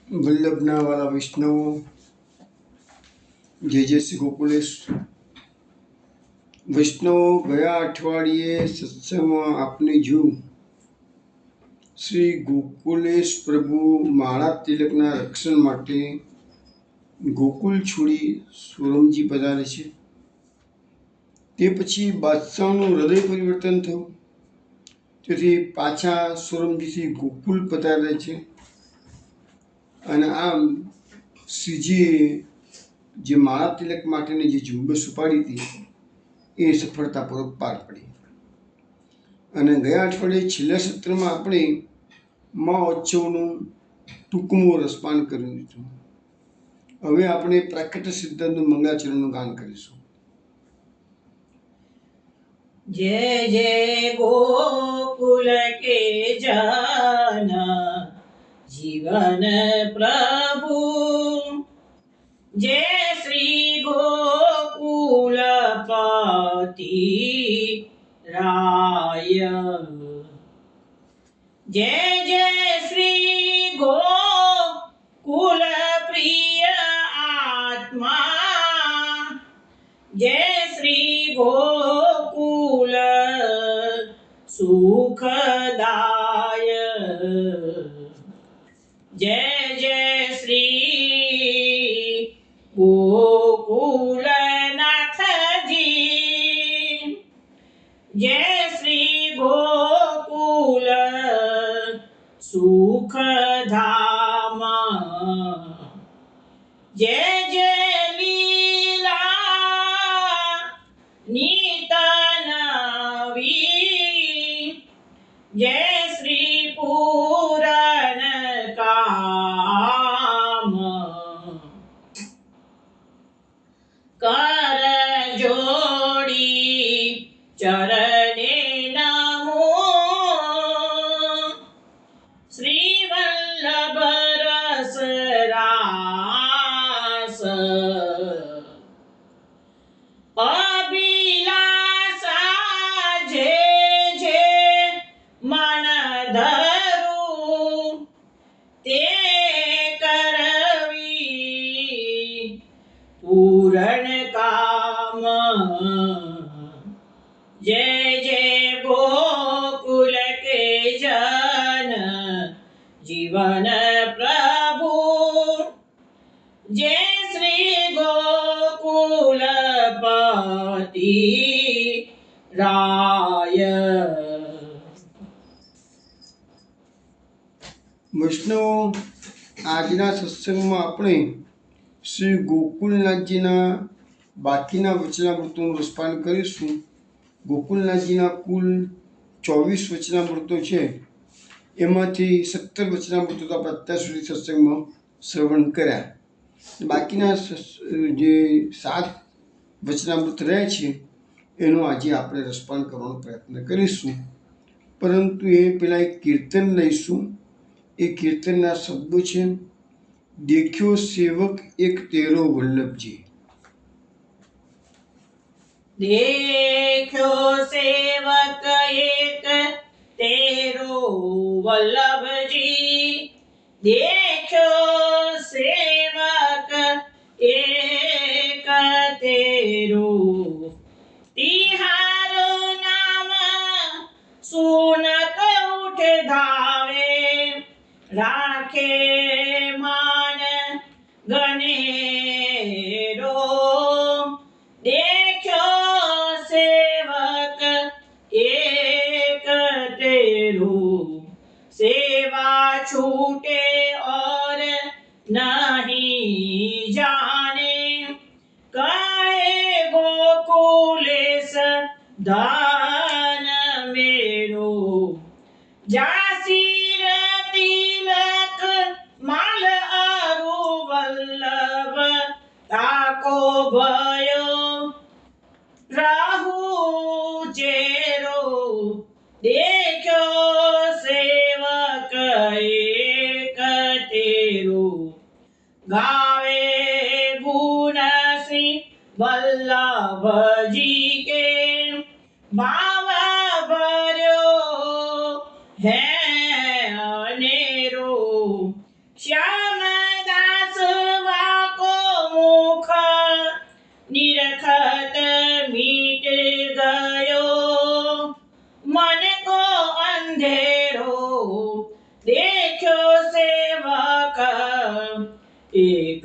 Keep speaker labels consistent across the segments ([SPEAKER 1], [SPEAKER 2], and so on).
[SPEAKER 1] વલ્લભના વાલા વૈષ્ણવો, જય શ્રી ગોકુલેશ વૈષ્ણવો, ગયા અઠવાડિયે સત્સંગમાં આપને જોયું શ્રી ગોકુલેશ પ્રભુ માળા તિલકના રક્ષણ માટે ગોકુલ છોડી સોરમજી પધારે છે. તે પછી બાદશાહનું હૃદય પરિવર્તન થયું, તેથી પાછા સોરમજીથી ગોકુલ પધારે છે. અને આમ શ્રીજીએ જે માળા તિલક માટેની જે ઝુંબેશ ઉપાડી હતી એ સફળતાપૂર્વક પાર પડી. અને ગયા અઠવાડિયે છેલ્લા સત્રમાં આપણે મહોત્સવનું ટૂંકું રસપાન કર્યું હતું. હવે આપણે પ્રાકૃત સિદ્ધાંતનું મંગળાચરણનું ગાન કરીશું.
[SPEAKER 2] જય જય ગોકુલ કે જન જીવન પ્રભુ, જય શ્રી ગોકુલપતિ રાય, જય જય શ્રી ગોકુલ પ્રિય આત્મા, જય શ્રી ગોકુલ સુખદાય, જય જય શ્રી ગોકુલનાથજી, જય શ્રી ગોકુલ સુખધામ, જય જય લીલા નિત નવી, જય શ્રી પૂરન કામ, કર જોડી ચરણે નમો, શ્રી વલ્લભ રસ રાસ, અભિલાષા જે જે મન ધરું તે કરવી પૂરણ કામ, જય જય ગોકુલ કે જન જીવન પ્રભુ, જય શ્રી ગોકુલપતિ રાય.
[SPEAKER 1] વૈષ્ણવો, આજના સત્સંગમાં આપણે શ્રી ગોકુલનાથજીના બાકીના વચનામૃતોનું રસપાન કરીશું. ગોકુલનાથજીના કુલ 24 વચનામૃતો છે. એમાંથી 17 વચનામૃતો તો આપણે અત્યાર સુધી સત્સંગમાં શ્રવણ કર્યા. બાકીના જે 7 વચનામૃત રહ્યા છે એનો આજે આપણે રસપાન કરવાનો પ્રયત્ન કરીશું. પરંતુ એ પહેલાં એક કીર્તન લઈશું. એ કીર્તનના શબ્દો છે, દેખ્યો સેવક એક તેરો વલ્લભજી.
[SPEAKER 2] દેખ્યો સેવક એક તેરો વલ્લભજી, દેખ્યો સેવક એક તેરો, તિહારું નામ સુનત ઉઠ ધાવે, રાખે માન ગનેરો, દેખ્યો સેવક એક તેરો, સેવા छूटे और नहीं जाने, कहे गोकुलेश दान मेरो, जासीर तिलक माल अरु वल्लभ ताको भयो राहु चेरो, देख्यो सेवक एक तेरो, गावे गुण श्री वल्लभजी के, भाव भर्यो है अनेरो, श्याम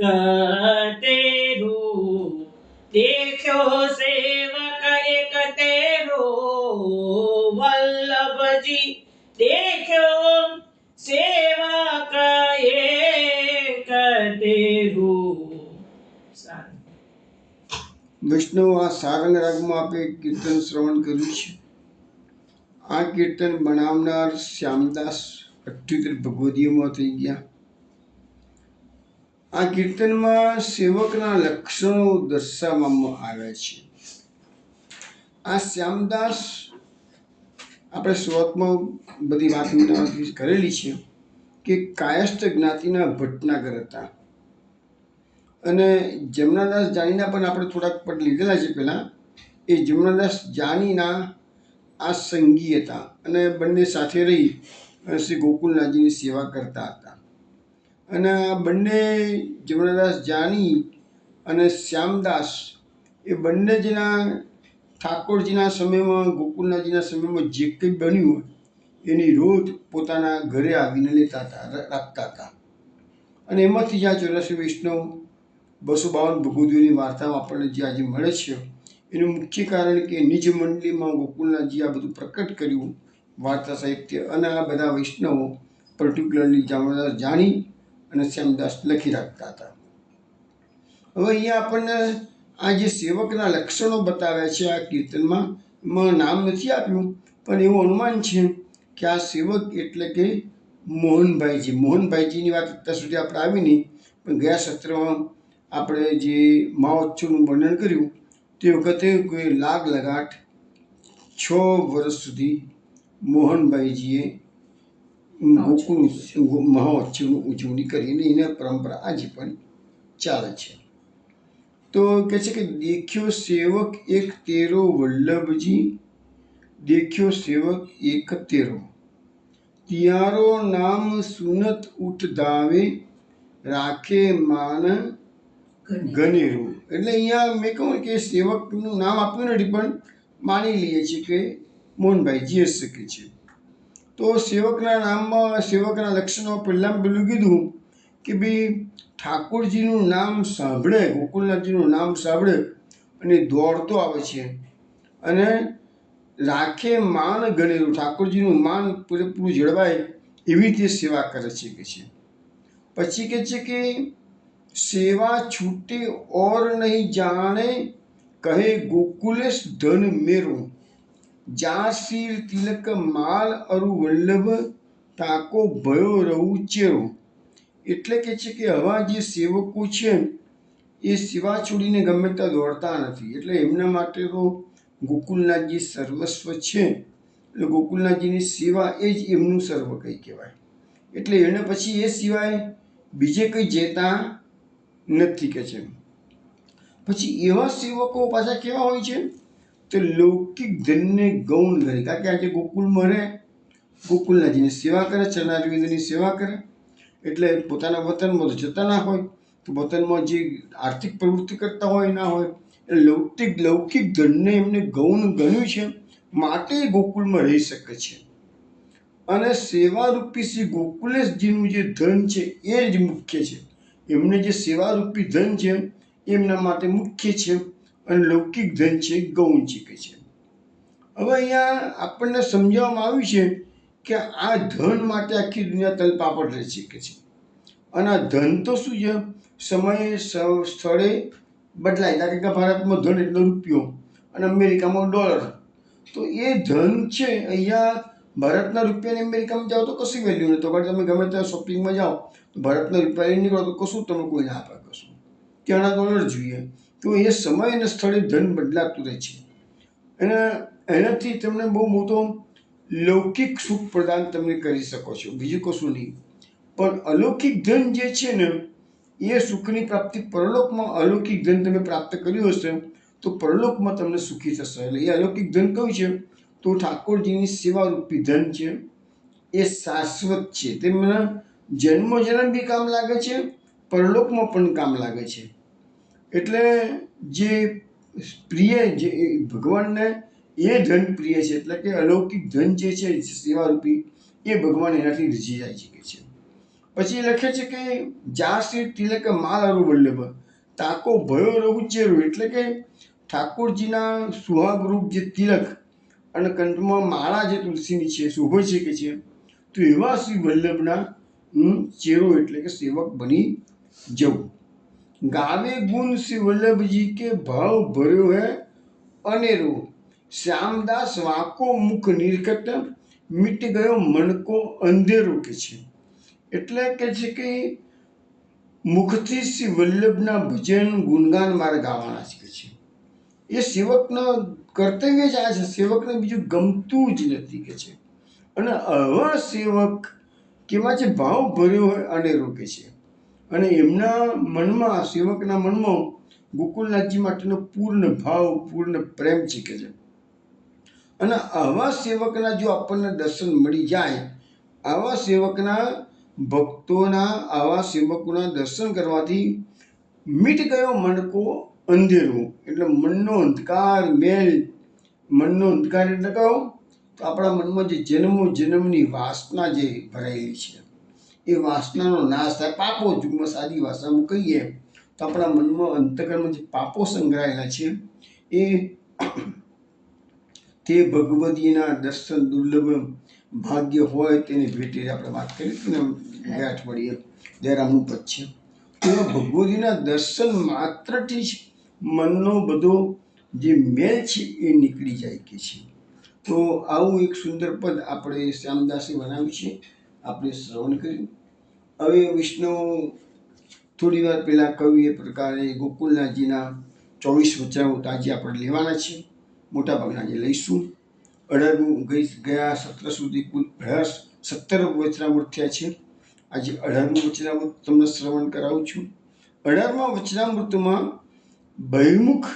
[SPEAKER 2] तेरू देखो सेवक एक तेरो वल्लभ जी देखो सेवक एक तेरू
[SPEAKER 1] વૈષ્ણવ, આ સારંગ રાગમાં આપણે કીર્તન શ્રવણ કર્યું છે. આ કીર્તન બનાવનાર શ્યામદાસ 78 ભગવદીયમાં થઈ ગયા. આ કીર્તનમાં સેવકના લક્ષણો દર્શાવવામાં આવ્યા છે. આ શ્યામદાસ આપણે શરૂઆતમાં બધી વાત કરેલી છે કે કાયસ્થ જ્ઞાતિના ભટનાગર હતા અને જમનાદાસ જાનીના પણ આપણે થોડાક પદ લીધેલા છે પહેલાં. એ જમનાદાસ જાનીના આ સંગી હતા અને બંને સાથે રહી શ્રી ગોકુલનાથજીની સેવા કરતા હતા. અને આ બંને જમનાદાસ જાની અને શ્યામદાસ એ બંને જેના ઠાકોરજીના સમયમાં ગોકુલનાથજીના સમયમાં જે કંઈ બન્યું હોય એની રોજ પોતાના ઘરે આવીને લેતા હતા, રાખતા હતા. અને એમાંથી જ્યાં 84 વૈષ્ણવ 252 ભગવદીઓની વાર્તાઓ આપણને જે આજે મળે છે એનું મુખ્ય કારણ કે નિજ મંડળીમાં ગોકુલનાથજી આ બધું પ્રકટ કર્યું વાર્તા સાહિત્ય. અને આ બધા વૈષ્ણવો પર્ટિક્યુલરલી જમનાદાસ જાની અને શ્યામદાસ લખી રાખતા હતા. હવે અહીંયા આપણને આ જે સેવકના લક્ષણો બતાવ્યા છે આ કીર્તનમાં, એમાં નામ નથી આપ્યું પણ એવું અનુમાન છે કે આ સેવક એટલે કે મોહનભાઈજી. મોહનભાઈજીની વાત અત્યાર સુધી આપણે આવી નહીં, પણ ગયા સત્રમાં આપણે જે મહોત્સવનું વર્ણન કર્યું તે વખતે કોઈ લાગ લગાટ 6 વર્ષ સુધી મોહનભાઈજીએ ગોકુળ મહોત્સવની ઉજવણી કરીને એની પરંપરા આજે પણ ચાલે છે. તો કહે છે કે દેખ્યો સેવક એક તેરો વલ્લભજી, દેખ્યો સેવક એક તેરો, તિયારો નામ સુનત ઉઠ ધાવે, રાખે માન ગનેરું. એટલે અહીંયા મેં કહું કે સેવકનું નામ આપ્યું નથી પણ માની લઈએ છીએ કે મોહનભાઈજી જ શકે છે. તો સેવકના નામમાં સેવકના લક્ષણો પહેલાં પેલું કીધું કે ભાઈ ઠાકોરજીનું નામ સાંભળે, ગોકુલનાથજીનું નામ સાંભળે અને દોડતો આવે છે અને રાખે માન ગણેલું, ઠાકોરજીનું માન પૂરેપૂરું જળવાય એવી રીતે સેવા કરે છે કે છે. પછી કહે છે કે સેવા છૂટે ઓર નહીં જાણે, કહે ગોકુલેશ ધન મેરું, જા શિર તિલક માલ અરુ વલ્લભ, તાકો ભયો રહું ચેરો. એટલે કે છે કે આવા જે સેવકો છે એ સેવા છોડીને ગમે ત્યાં દોડતા નથી. એટલે એમના માટે તો ગોકુલનાથજી સર્વસ્વ છે. એટલે ગોકુલનાથજીની સેવા એ જ એમનું સર્વ કંઈ કહેવાય. એટલે એને પછી એ સિવાય બીજે કંઈ જતા નથી કે છે. પછી એવા સેવકો પાછા કેવા હોય છે તો લૌકિક ધનને ગૌણ કરે. કારણ કે આજે ગોકુલમાં રહે, ગોકુલનાથજીની સેવા કરે, ચરણારવિંદની સેવા કરે, એટલે પોતાના વતનમાં તો જતા ના હોય, તો વતનમાં જે આર્થિક પ્રવૃત્તિ કરતા હોય ના હોય, એટલે લૌકિક ધનને એમને ગૌણ ગણ્યું છે માટે ગોકુળમાં રહી શકે છે. અને સેવારૂપી શ્રી ગોકુલેશજીનું જે ધન છે એ જ મુખ્ય છે. એમને જે સેવારૂપી ધન છે એમના માટે મુખ્ય છે અને લૌકિક ધન છે ગૌણ છે કે છે. હવે અહીંયા આપણને સમજાવવામાં આવ્યું છે કે આ ધન માટે આખી દુનિયા તલપાપડ રહે છે કે છે. અને આ ધન તો શું છે, સમયે સ્થળે બદલાય. કારણ કે ભારતમાં ધન એટલે રૂપિયો અને અમેરિકામાં ડોલર. તો એ ધન છે અહીંયા ભારતના રૂપિયાને અમેરિકામાં જાઓ તો કશી વેલ્યુ નથી. તો તમે ગમે ત્યાં શોપિંગમાં જાઓ તો ભારતના રૂપિયા નીકળો તો કશું તમે કોઈ ના આપે કશું, ત્યાંના ડોલર જોઈએ. તો એ સમય અને સ્થળે ધન બદલાતું રહે છે અને એનાથી તમને બહુ મોટો લૌકિક સુખ પ્રદાન તમે કરી શકો છો, બીજું કશું નહીં. પણ અલૌકિક ધન જે છે ને એ સુખની પ્રાપ્તિ પરલોકમાં, અલૌકિક ધન તમે પ્રાપ્ત કર્યું હશે તો પરલોકમાં તમને સુખી થશે. એટલે એ અલૌકિક ધન કયું છે તો ઠાકોરજીની સેવારૂપી ધન છે. એ શાશ્વત છે, તેમના જન્મ બી કામ લાગે છે, પરલોકમાં પણ કામ લાગે છે. એટલે જે પ્રિય જે ભગવાનને એ ધન પ્રિય છે. એટલે કે અલૌકિક ધન જે છે સેવારૂપી એ ભગવાન એનાથી રીઝી જાય છે કે છે. પછી લખે છે કે જાસી તિલક માલારું વલ્લભ તાકો ભયો રહું ચેરું, એટલે કે ઠાકોરજીના સુહાગરૂપ જે તિલક અને કંઠમાં માળા જે તુલસીની છે શોભે છે કે છે, તો એવા શ્રી વલ્લભના ચેરો એટલે કે સેવક બની જવું. ગાવે ગુણ શ્રી વલ્લભજી કે ભાવ ભર્યો હે અનેરો, શ્યામદાસ વાંકો મુખ નિરખત મીટ ગયો મન કો અંધેરો કે છે. એટલે કે છે કે મુખથી શ્રી વલ્લભના ભજન ગુણગાન મારે ગાવાના છે કે છે. એ સેવકનો કર્તવ્ય જ આ છે, સેવકને બીજું ગમતું જ નથી કે છે. અને આવા સેવક કેવા છે, ભાવ ભર્યો હોય અનેરો કે છે. અને એમના મનમાં, સેવકના મનમાં ગોકુલનાથજી માટેનો પૂર્ણ ભાવ, પૂર્ણ પ્રેમ છે કે છે. અને આવા સેવકના જો આપણને દર્શન મળી જાય, આવા સેવકના ભક્તોના, આવા સેવકોના દર્શન કરવાથી મીટ ગયો મનકો અંધેરો, એટલે મનનો અંધકાર મેલ, મનનો અંધકાર એટલે કહો તો આપણા મનમાં જે જન્મો જન્મની વાસના જે ભરાયેલી છે એ વાસનાનો નાશ થાય. પાપો, ટૂંકમાં સાદી ભાષામાં કહીએ તો આપણા મનમાં, અંતકરણમાં જે પાપો સંગ્રહાયેલા છે એ તે ભગવદીના દર્શન દુર્લભ ભાગ્ય હોય તેને ભેટે. આપણે વાત કરી હતી ને ગયા અઠવાડિયે દયારામનું પદ છે, તો ભગવદીના દર્શન માત્રથી જ મનનો બધો જે મેલ છે એ નીકળી જાય કે છે. તો આવું એક સુંદર પદ આપણે શ્યામદાસે બનાવ્યું છે, આપણે શ્રવણ કર્યું. હવે વિષ્ણુ થોડી વાર પહેલાં કવિ એ પ્રકારે ગોકુલનાથજીના 24 વચનામૃત આજે આપણે લેવાના છે, મોટાભાગના આજે લઈશું. 18મું ગયા સત્ર સુધી કુલ 17 વચનામૃત થયા છે. આજે 18મું વચનામૃત તમને શ્રવણ કરાવું છું. 18મા વચનામૃતમાં બહિર્મુખ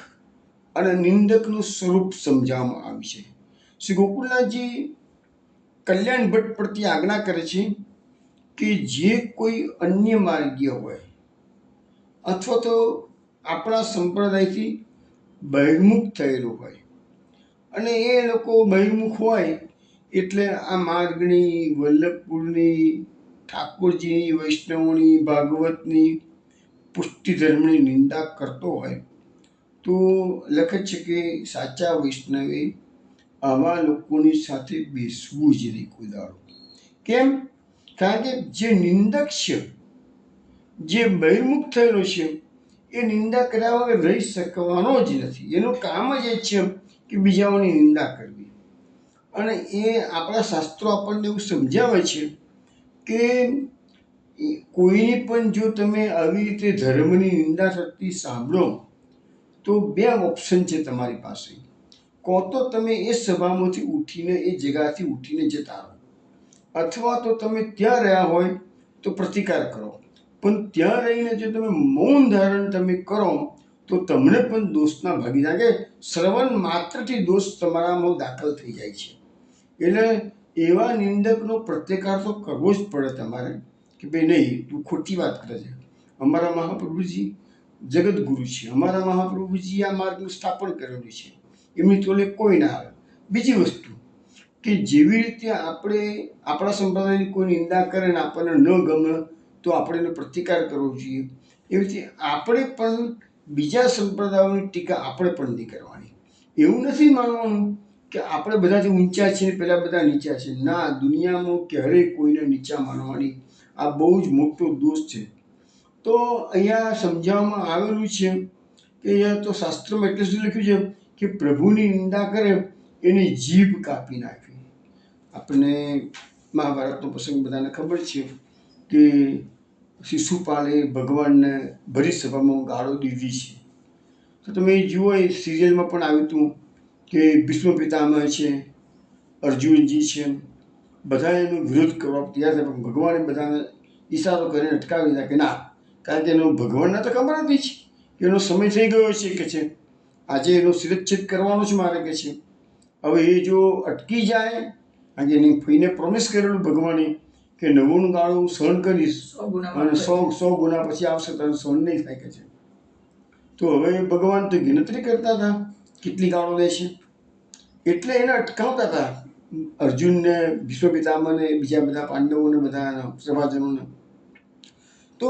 [SPEAKER 1] અને નિંદકનું સ્વરૂપ સમજાવવામાં આવ્યું છે. શ્રી ગોકુલનાથજી કલ્યાણ ભટ્ટ પ્રત્યે આજ્ઞા કરે છે કે જે કોઈ અન્ય માર્ગીય હોય અથવા તો આપણા સંપ્રદાયથી બહિર્મુખ થયેલું હોય, અને એ લોકો બહિર્મુખ હોય એટલે આ માર્ગની, વલ્લભપુરની, ઠાકોરજીની, વૈષ્ણવોની, ભાગવતની, પુષ્ટિ ધર્મની નિંદા કરતો હોય તો લખે છે કે સાચા વૈષ્ણવે આવા લોકોની સાથે બેસવું જ નહીં કોઈ દાડો. કેમ? કારણ કે જે નિંદક છે, જે બહિર્મુખ થયેલો છે, એ નિંદા કર્યા વગર રહી શકવાનો જ નથી. એનું કામ જ એ છે કે બીજાઓની નિંદા કરવી. અને એ આપણા શાસ્ત્રો આપણને એવું સમજાવે છે કે કોઈની પણ જો તમે આવી રીતે ધર્મની નિંદા થતી સાંભળો તો 2 ઓપ્શન છે તમારી પાસે. કો તો તમે એ સભામાંથી ઉઠીને, એ જગ્યાથી ઉઠીને જતા રહો, અથવા તો તમે ત્યાં રહ્યા હોય તો પ્રતિકાર કરો. પણ ત્યાં રહીને જો તમે મૌન ધારણ તમે કરો તો તમને પણ દોષના ભાગીદાર, કે શ્રવણ માત્રથી દોષ તમારામાં દાખલ થઈ જાય છે. એટલે એવા નિંદકનો પ્રતિકાર તો કરવો જ પડે તમારે કે ભાઈ નહીં, તું ખોટી વાત કરે છે. અમારા મહાપ્રભુજી જગતગુરુ છે, અમારા મહાપ્રભુજી આ માર્ગનું સ્થાપન કરેલું છે, એમની તોલે કોઈ ના આવે. બીજી વસ્તુ કે જેવી રીતે આપણે આપણા સંપ્રદાયની કોઈ નિંદા કરે ને આપણને ન ગમે તો આપણે એનો પ્રતિકાર કરવો જોઈએ, એવી રીતે આપણે પણ બીજા સંપ્રદાયોની ટીકા આપણે પણ નહીં કરવાની. એવું નથી માનવાનું કે આપણે બધાથી ઊંચા છીએ, પેલા બધા નીચા છે. ના, દુનિયામાં ક્યારેય કોઈને નીચા માનવાની આ બહુ જ મોટો દોષ છે. તો અહીંયા સમજાવવામાં આવેલું છે કે અહીંયા તો શાસ્ત્રમાં એટલે શું લખ્યું છે કે પ્રભુની નિંદા કરે એની જીભ કાપી નાખવી. આપણને મહાભારતનો પ્રસંગ બધાને ખબર છે કે શિશુપાલે ભગવાનને ભરી સભામાં ગાળો દીધી છે. તો તમે જુઓ, એ સિરિયલમાં પણ આવ્યું હતું કે ભીષ્મ પિતામહ છે, અર્જુનજી છે, બધા એનો વિરોધ કરવા તૈયાર થયા, પણ ભગવાને બધાને ઈશારો કરીને અટકાવી દીધા કે ના, કારણ કે એનો ભગવાનને તો ખબર હતી જ કે એનો સમય થઈ ગયો છે કે છે, આજે એનો શિરચ્છેદ કરવાનો જ મારે કે છે. હવે એ જો અટકી જાય, કારણ કે એની ફઈને પ્રોમિસ કરેલું ભગવાને કે 90 ગાળો હું સહન કરીશ અને 100 ગુના પછી આવશે તો સહન નહીં થાય કે છે. તો હવે ભગવાન તો ગણતરી કરતા હતા કેટલી ગાળો લે છે, એટલે એને અટકાવતા હતા અર્જુનને, ભીષ્મ પિતામહને, બીજા બધા પાંડવોને, બધા સભાજનોને. તો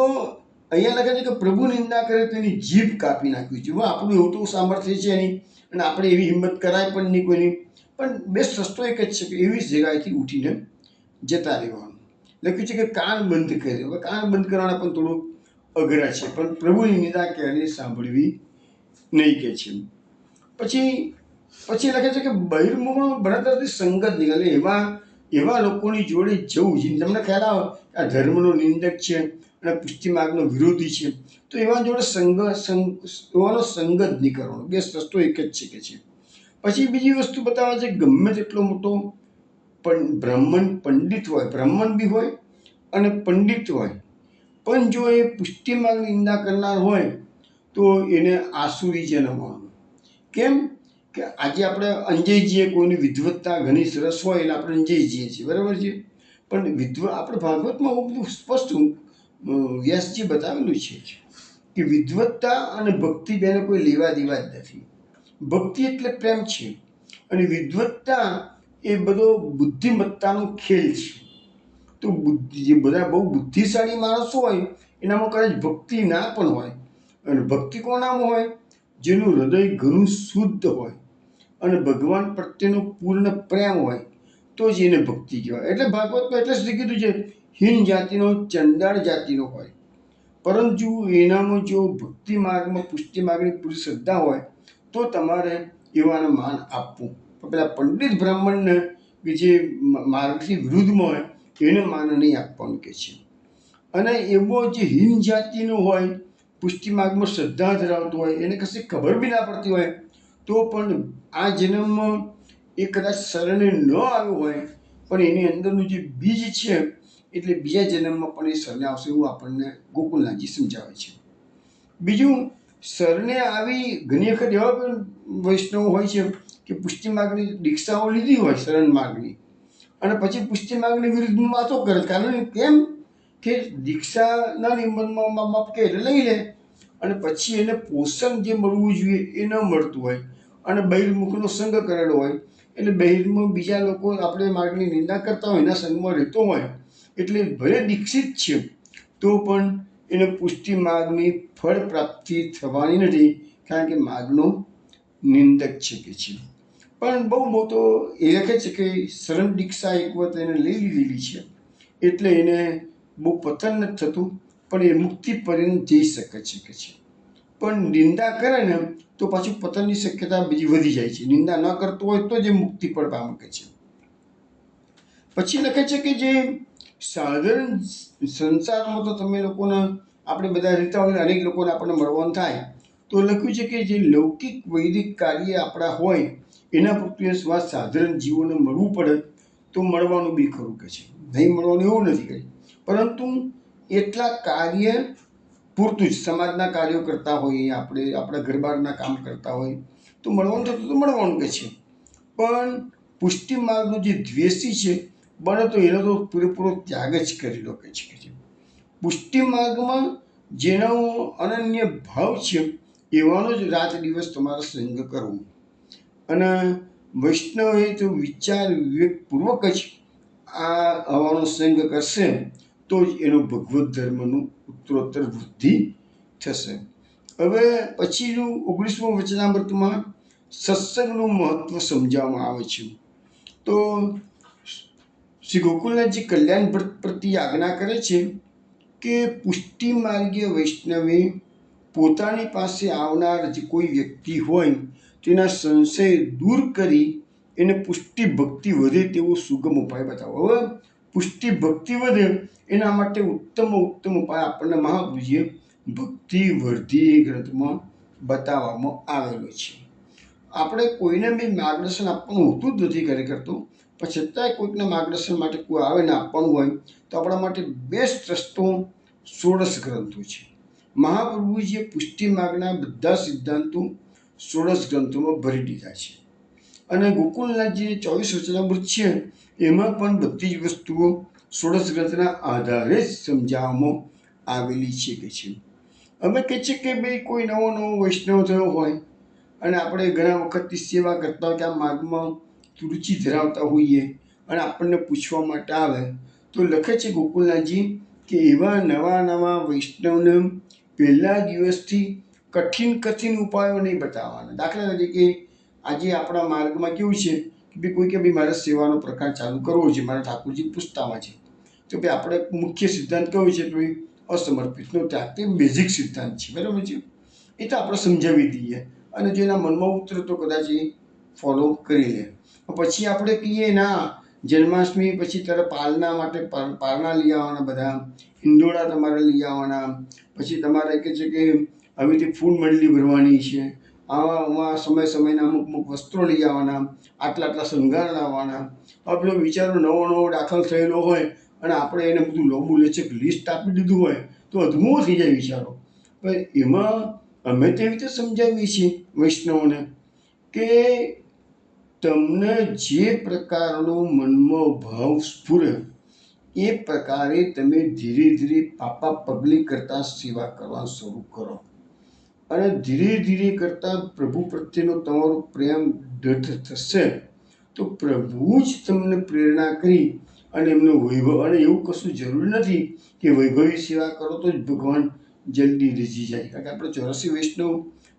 [SPEAKER 1] અહીંયા લખે છે કે પ્રભુ નિંદા કરે તો એની જીભ કાપી નાખ્યું છે. આપણું એવું તો સામર્થ્ય છે નહીં અને આપણે એવી હિંમત કરાય પણ નહીં કોઈની. પણ બેસ્ટ રસ્તો એક જ છે કે એવી જગ્યાએથી ઉઠીને જતા રહેવાનું. લખ્યું છે કે કાન બંધ કરે. હવે કાન બંધ કરવાના પણ થોડું અઘરા છે, પણ પ્રભુની નિંદા ક્યારેય સાંભળવી નહીં કે છે. પછી લખે છે કે બહિર્મુખનો ભણતરથી સંગત નીકળે. એવા લોકોની જોડે જવું છે. તમને ખ્યાલ આવે કે આ ધર્મનો નિંદક છે અને પુષ્ટિ માર્ગનો વિરોધી છે, તો એવા જોડે એવાનો સંગત નહીં કરવાનો. બે રસ્તો એક જ છે કે છે. પછી બીજી વસ્તુ બતાવે છે, ગમે તેટલો મોટો બ્રાહ્મણ પંડિત હોય, બ્રાહ્મણ બી હોય અને પંડિત હોય, પણ જો એ પુષ્ટિ માર્ગની નિંદા કરનાર હોય તો એને આસુરી જન્મવાનું. કેમ કે આજે આપણે અંજાઈ જઈએ, કોઈની વિદ્વત્તા ઘણી સરસ હોય એટલે આપણે અંજાઈ જઈએ છીએ, બરાબર છે. પણ આપણે ભાગવતમાં બહુ બધું સ્પષ્ટ વ્યાસજી બતાવેલું છે કે વિદ્વત્તા અને ભક્તિ બેને કોઈ લેવા દેવા જ નથી. ભક્તિ એટલે પ્રેમ છે અને વિદ્વત્તા એ બધો બુદ્ધિમત્તાનો ખેલ છે. તો જે બધા બહુ બુદ્ધિશાળી માણસો હોય એનામાં કદાચ ભક્તિ ના પણ હોય. અને ભક્તિ કોનામાં હોય? જેનું હૃદય ઘણું શુદ્ધ હોય અને ભગવાન પ્રત્યેનો પૂર્ણ પ્રેમ હોય તો જ એને ભક્તિ કહેવાય. એટલે ભાગવતમાં એટલે જ કીધું છે, હીન જાતિનો ચંડાળ જાતિનો હોય, પરંતુ એનામાં જો ભક્તિ માર્ગમાં પુષ્ટિ માર્ગની પૂરી શ્રદ્ધા હોય તો તમારે એવાને માન આપવું. પેલા પંડિત બ્રાહ્મણને કે જે માર્ગથી વિરુદ્ધમાં હોય એને માન નહીં આપવાનું કે છે. અને એવો જે હીન જાતિનો હોય, પુષ્ટિ માર્ગમાં શ્રદ્ધા ધરાવતો હોય, એને કશી ખબર બી ના પડતી હોય તો પણ આ જન્મમાં એ કદાચ શરણે ન આવ્યો હોય પણ એની અંદરનું જે બીજ છે એટલે બીજા જન્મમાં પણ એ શરણે આવશે, એવું આપણને ગોકુલનાથજી સમજાવે છે. બીજું, શરણે આવી ઘણી વખત એવા પણ વૈષ્ણવ હોય છે કે પુષ્ટિ માર્ગની દીક્ષાઓ લીધી હોય શરણ માર્ગની, અને પછી પુષ્ટિ માર્ગની વિરુદ્ધમાં વાતો કરે. કારણ કેમ કે દીક્ષાના નિબંધમાં મા બાપ કે એટલે લઈ લે અને પછી એને પોષણ જે મળવું જોઈએ એ ન મળતું હોય અને બહિર્મુખનો સંગ કરેલો હોય એટલે બહિર્મુખ બીજા લોકો આપણે માર્ગની નિંદા કરતા હોય એના સંગમાં રહેતો હોય એટલે ભલે દીક્ષિત છે તો પણ એને પુષ્ટિ માર્ગની ફળ પ્રાપ્તિ થવાની નથી, કારણ કે માર્ગનો નિંદક છે કે છે. પણ બહુ મોટો એ લખે છે કે શરણ દીક્ષા એક વખત એને લઈ લીધેલી છે એટલે એને બહુ પતન નથી થતું, પણ એ મુક્તિ પર્યંત જઈ શકે છે કે છે. પણ નિંદા કરે ને તો પાછું પતનની શક્યતા બીજી વધી જાય છે. નિંદા ન કરતો હોય તો જે મુક્તિ પણ પામે છે. પછી લખે છે કે જે સાધારણ સંસારમાં તો તમે લોકોને આપણે બધા રહેતા હોય, અનેક લોકોને આપણને મળવાનું થાય, તો લખ્યું છે કે જે લૌકિક વૈદિક કાર્ય આપણા હોય એના પ્રત્યે સ્વાદ સાધારણ જીવોને મળવું પડે તો મળવાનું બી ખરું કે છે. નહીં મળવાનું એવું નથી કહે, પરંતુ એટલા કાર્ય પૂરતું જ સમાજના કાર્યો કરતા હોઈએ, આપણે આપણા ઘરબારના કામ કરતા હોય તો મળવાનું થતું તો મળવાનું કે છે. પણ પુષ્ટિ માર્ગનો જે દ્વેષી છે બને તો એનો તો પૂરેપૂરો ત્યાગ જ કરી લો કે છે. પુષ્ટિ માર્ગમાં જેનો અનન્ય ભાવ છે એવાનો જ રાત દિવસ તમારે સંગ કરવો. અને વૈષ્ણવે તો વિચાર વિવેકપૂર્વક જ આ હવાનો સંગ કરશે તો જ એનો ભગવત ધર્મનું ઉત્તરોત્તર વૃદ્ધિ થશે. હવે પછીનું 19મું વચનામૃતમાં સત્સંગનું મહત્વ સમજાવવામાં આવે છે. તો શ્રી ગોકુલનાથજી કલ્યાણ વ્રત પ્રત્યે આજ્ઞા કરે છે કે પુષ્ટિ માર્ગીય વૈષ્ણવે પોતાની પાસે આવનાર જે કોઈ વ્યક્તિ હોય તેના સંશય દૂર કરી એને પુષ્ટિ ભક્તિ વધે તેવો સુગમ ઉપાય બતાવો. હવે પુષ્ટિ ભક્તિ વધે એના માટે ઉત્તમ ઉપાય આપણને મહાપુરુષે ભક્તિ વર્ધી ગ્રંથમાં બતાવવામાં આવેલો છે. આપણે કોઈને બી માર્ગદર્શન આપવાનું હોતું જ નથી ખરેખર તો, પણ છતાંય કોઈકના માર્ગદર્શન માટે કોઈ આવે ને આપવાનું હોય તો આપણા માટે બેસ્ટ રસ્તો 16 ગ્રંથો છે. મહાપ્રભુજીએ પુષ્ટિ માર્ગના બધા સિદ્ધાંતો 16 ગ્રંથોમાં ભરી દીધા છે. અને ગોકુલનાથજી 24 વચનામૃત છે એમાં પણ બધી જ વસ્તુઓ 16 ગ્રંથના આધારે જ સમજાવવામાં આવેલી છે કે છે. અમે કહે છે કે ભાઈ કોઈ નવો વૈષ્ણવ થયો હોય અને આપણે ઘણા વખતથી સેવા કરતા હોય કે આ માર્ગમાં રુચિ ધરાવતા હોઈએ અને આપણને પૂછવા માટે આવે તો લખે છે ગોકુલનાથજી કે એવા નવા નવા વૈષ્ણવને પહેલા દિવસથી કઠિન ઉપાયો નહીં બતાવવાના. દાખલા તરીકે આજે આપણા માર્ગમાં કેવું છે કે ભાઈ કોઈ કે ભાઈ મારે સેવાનો પ્રકાર ચાલુ કરવો છે, મારા ઠાકોરજી પૂછતામાં છે, તો ભાઈ આપણે મુખ્ય સિદ્ધાંત કયો છે કે ભાઈ અસમર્પિતનો ત્યાગ, તે બેઝિક સિદ્ધાંત છે, બરાબર છે. એ તો આપણે સમજાવી દઈએ અને જેના મનમાં ઉતરે તો કદાચ એ ફોલો કરી લે. પછી આપણે કહીએ ના જન્માષ્ટમી પછી તારે પાલના માટે પાલના લઈ આવવાના, બધા હિંડોળા તમારે લઈ આવવાના, પછી તમારે કહે છે કે હવે તે ફૂલ મંડળી ભરવાની છે, આવા સમયના અમુક વસ્ત્રો લઈ આવવાના, આટલા શણગાર લાવવાના. આપણો વિચારો નવો દાખલ થયેલો હોય અને આપણે એને બધું લોબુ લેચક લિસ્ટ આપી દીધું હોય તો અધૂરો થઈ જાય વિચારો. પણ એમાં અમે તેવી રીતે સમજાવીએ છીએ વૈષ્ણવોને કે તમને જે પ્રકારનો મનમાં ભાવ સ્ફુરે એ પ્રકારે તમે ધીરે ધીરે પાપા પગલી કરતા સેવા કરવા શરૂ કરો અને ધીરે ધીરે કરતા પ્રભુ પ્રત્યેનો તમારો પ્રેમ દૃઢ થશે તો પ્રભુ જ તમને પ્રેરણા કરી અને એમનો વૈભવ, અને એવું કશું જરૂરી નથી કે વૈભવી સેવા કરો તો જ ભગવાન જલ્દી રીઝી જાય. કારણ કે આપણે 84 વૈષ્ણવ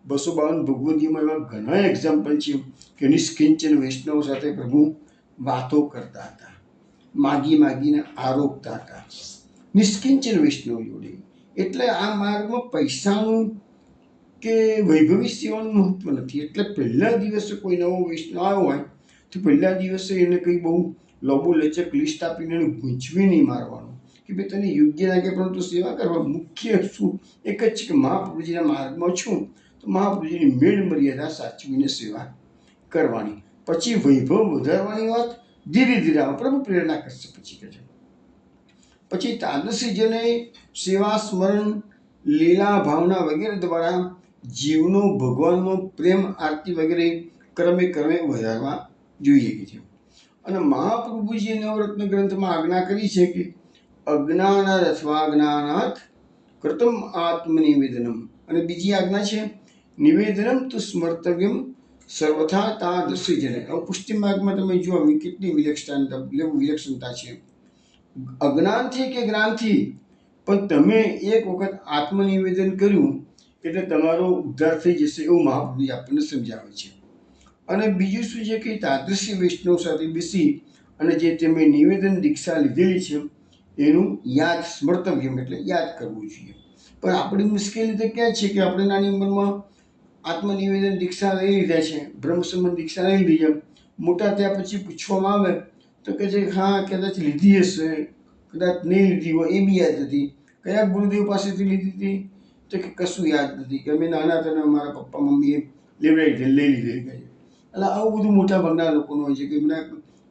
[SPEAKER 1] 252 ભગવદીમાં એવા ઘણા એક્ઝામ્પલ છે કે નિષ્કિંચન વૈષ્ણવ સાથે પ્રભુ વાતો કરતા હતા, માગીને આરોગતા હતા નિષ્કિંચન વૈષ્ણવ જોડે. એટલે આ માર્ગમાં પૈસાનું કે વૈભવી સેવાનું મહત્વ નથી. એટલે પહેલા દિવસે કોઈ નવો વૈષ્ણવ આવ્યો હોય તો પહેલા દિવસે એને કંઈ બહુ લોબો લચક લિસ્ટ આપીને એને ગૂંચવી નહીં મારવાનું કે ભાઈ તને યોગ્ય લાગે, પરંતુ સેવા કરવા મુખ્ય શું એક જ છે કે મહાપ્રભુજીના માર્ગમાં છું તો મહાપ્રભુજીની મેળ મર્યાદા સાચવીને સેવા કરવાની. પછી વૈભવ વધારવાની વાત ધીરે ધીરે આવે, પ્રભુ પ્રેરણા કરશે. પછી તાદૃશી જેને સેવા સ્મરણ લીલા ભાવના વગેરે દ્વારા જીવનો ભગવાનનો પ્રેમ આરતી વગેરે ક્રમે વધારવા જોઈએ છે. અને મહાપ્રભુજીએ નવરત્ન ગ્રંથમાં આજ્ઞા કરી છે કે અજ્ઞાનાદ અથવા જ્ઞાનાથ કૃતમ આત્મનિવેદનમ, અને બીજી આજ્ઞા છે નિવેદનમ તુ સ્મર્તવ્યમ સર્વથા તાદૃશી જને. હવે પુષ્ટિ માર્ગમાં તમે જુઓ કેટલી વિલક્ષણતા છે. અજ્ઞાનથી કે જ્ઞાનથી પણ તમે એક વખત આત્મનિવેદન કર્યું એટલે તમારો ઉદ્ધાર થઈ જશે, એવું મહાપ્રભુજી આપણને સમજાવે છે. અને બીજું શું છે કે તાદૃશી વૈષ્ણવ સાથે બેસી અને જે તમે નિવેદન દીક્ષા લીધેલી છે એનું સ્મર્તવ્યમ એટલે યાદ કરવું જોઈએ. પણ આપણી મુશ્કેલી તો ક્યાં છે કે આપણે નાની ઉંમરમાં આત્મનિવેદન દીક્ષા લઈ લીધા છે, બ્રહ્મ સંબંધ દીક્ષા લઈ લીધી છે, મોટા થયા પછી પૂછવામાં આવે તો કે છે હા કદાચ લીધી હશે, કદાચ નહીં લીધી હોય, એ બી યાદ નથી. કયા ગુરુદેવ પાસેથી લીધી હતી તો કે કશું યાદ નથી, કે અમે નાના હતા અમારા પપ્પા મમ્મીએ લઈ લીધેલી. એટલે આવું બધું મોટા ભાગના લોકોનું હોય છે કે એમના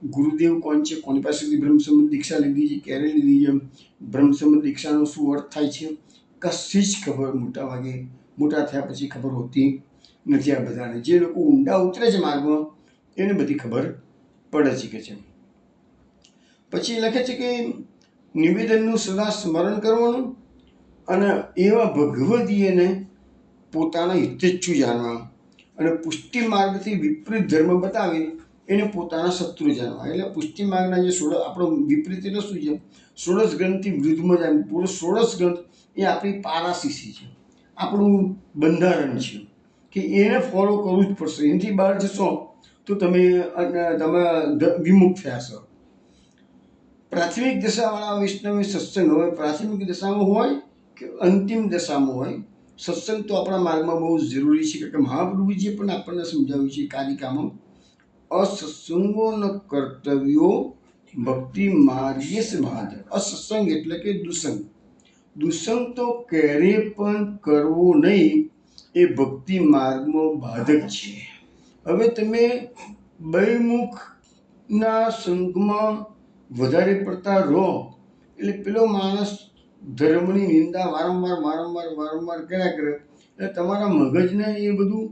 [SPEAKER 1] ગુરુદેવ કોણ છે, કોની પાસેથી બ્રહ્મ સંબંધ દીક્ષા લીધી છે, ક્યારે લીધી છે, બ્રહ્મ સંબંધ દીક્ષાનો શું અર્થ થાય છે, કશી જ ખબર મોટા થયા પછી ખબર હોતી નથી આ બધાને. જે લોકો ઊંડા ઉતરે છે માર્ગમાં એને બધી ખબર પડે છે. પછી લખે છે કે નિવેદનનું સદા સ્મરણ કરવાનું અને એવા ભગવદીયને પોતાના હિતેચ્છુ જાણવા અને પુષ્ટિ માર્ગથી વિપરીત ધર્મ બતાવી એને પોતાના શત્રુ જાણવા. એટલે પુષ્ટિ માર્ગના જે આપણો વિપરીત એટલે શું છે, 16 ગ્રંથથી વિરુદ્ધમાં જાય. પૂરો 16 ગ્રંથ એ આપણી પારાશીસી છે, આપણું બંધારણ છે કે એને ફોલો કરવું જ પડશે. એનાથી બહાર જશો તો તમે વિમુખ થયા છો. પ્રાથમિક દશાવાળા વૈષ્ણવ સત્સંગ હોય, પ્રાથમિક દશામાં હોય કે અંતિમ દશામાં હોય, સત્સંગ તો આપણા માર્ગમાં બહુ જરૂરી છે. કે મહાપ્રભુજીએ પણ આપણને સમજાવ્યું છે કારિકામાં અસત્સંગો ન કર્તવ્યો ભક્તિ માર્ગે સે બાધક. અસત્સંગ એટલે કે દુસંગ તો ક્યારેય પણ કરવો નહીં, એ ભક્તિ માર્ગમાં બાધક છે. હવે તમે બહિર્મુખના સંઘમાં વધારે પડતા રહો એટલે પેલો માણસ ધર્મની નિંદા વારંવાર કર્યા કરે એટલે તમારા મગજને એ બધું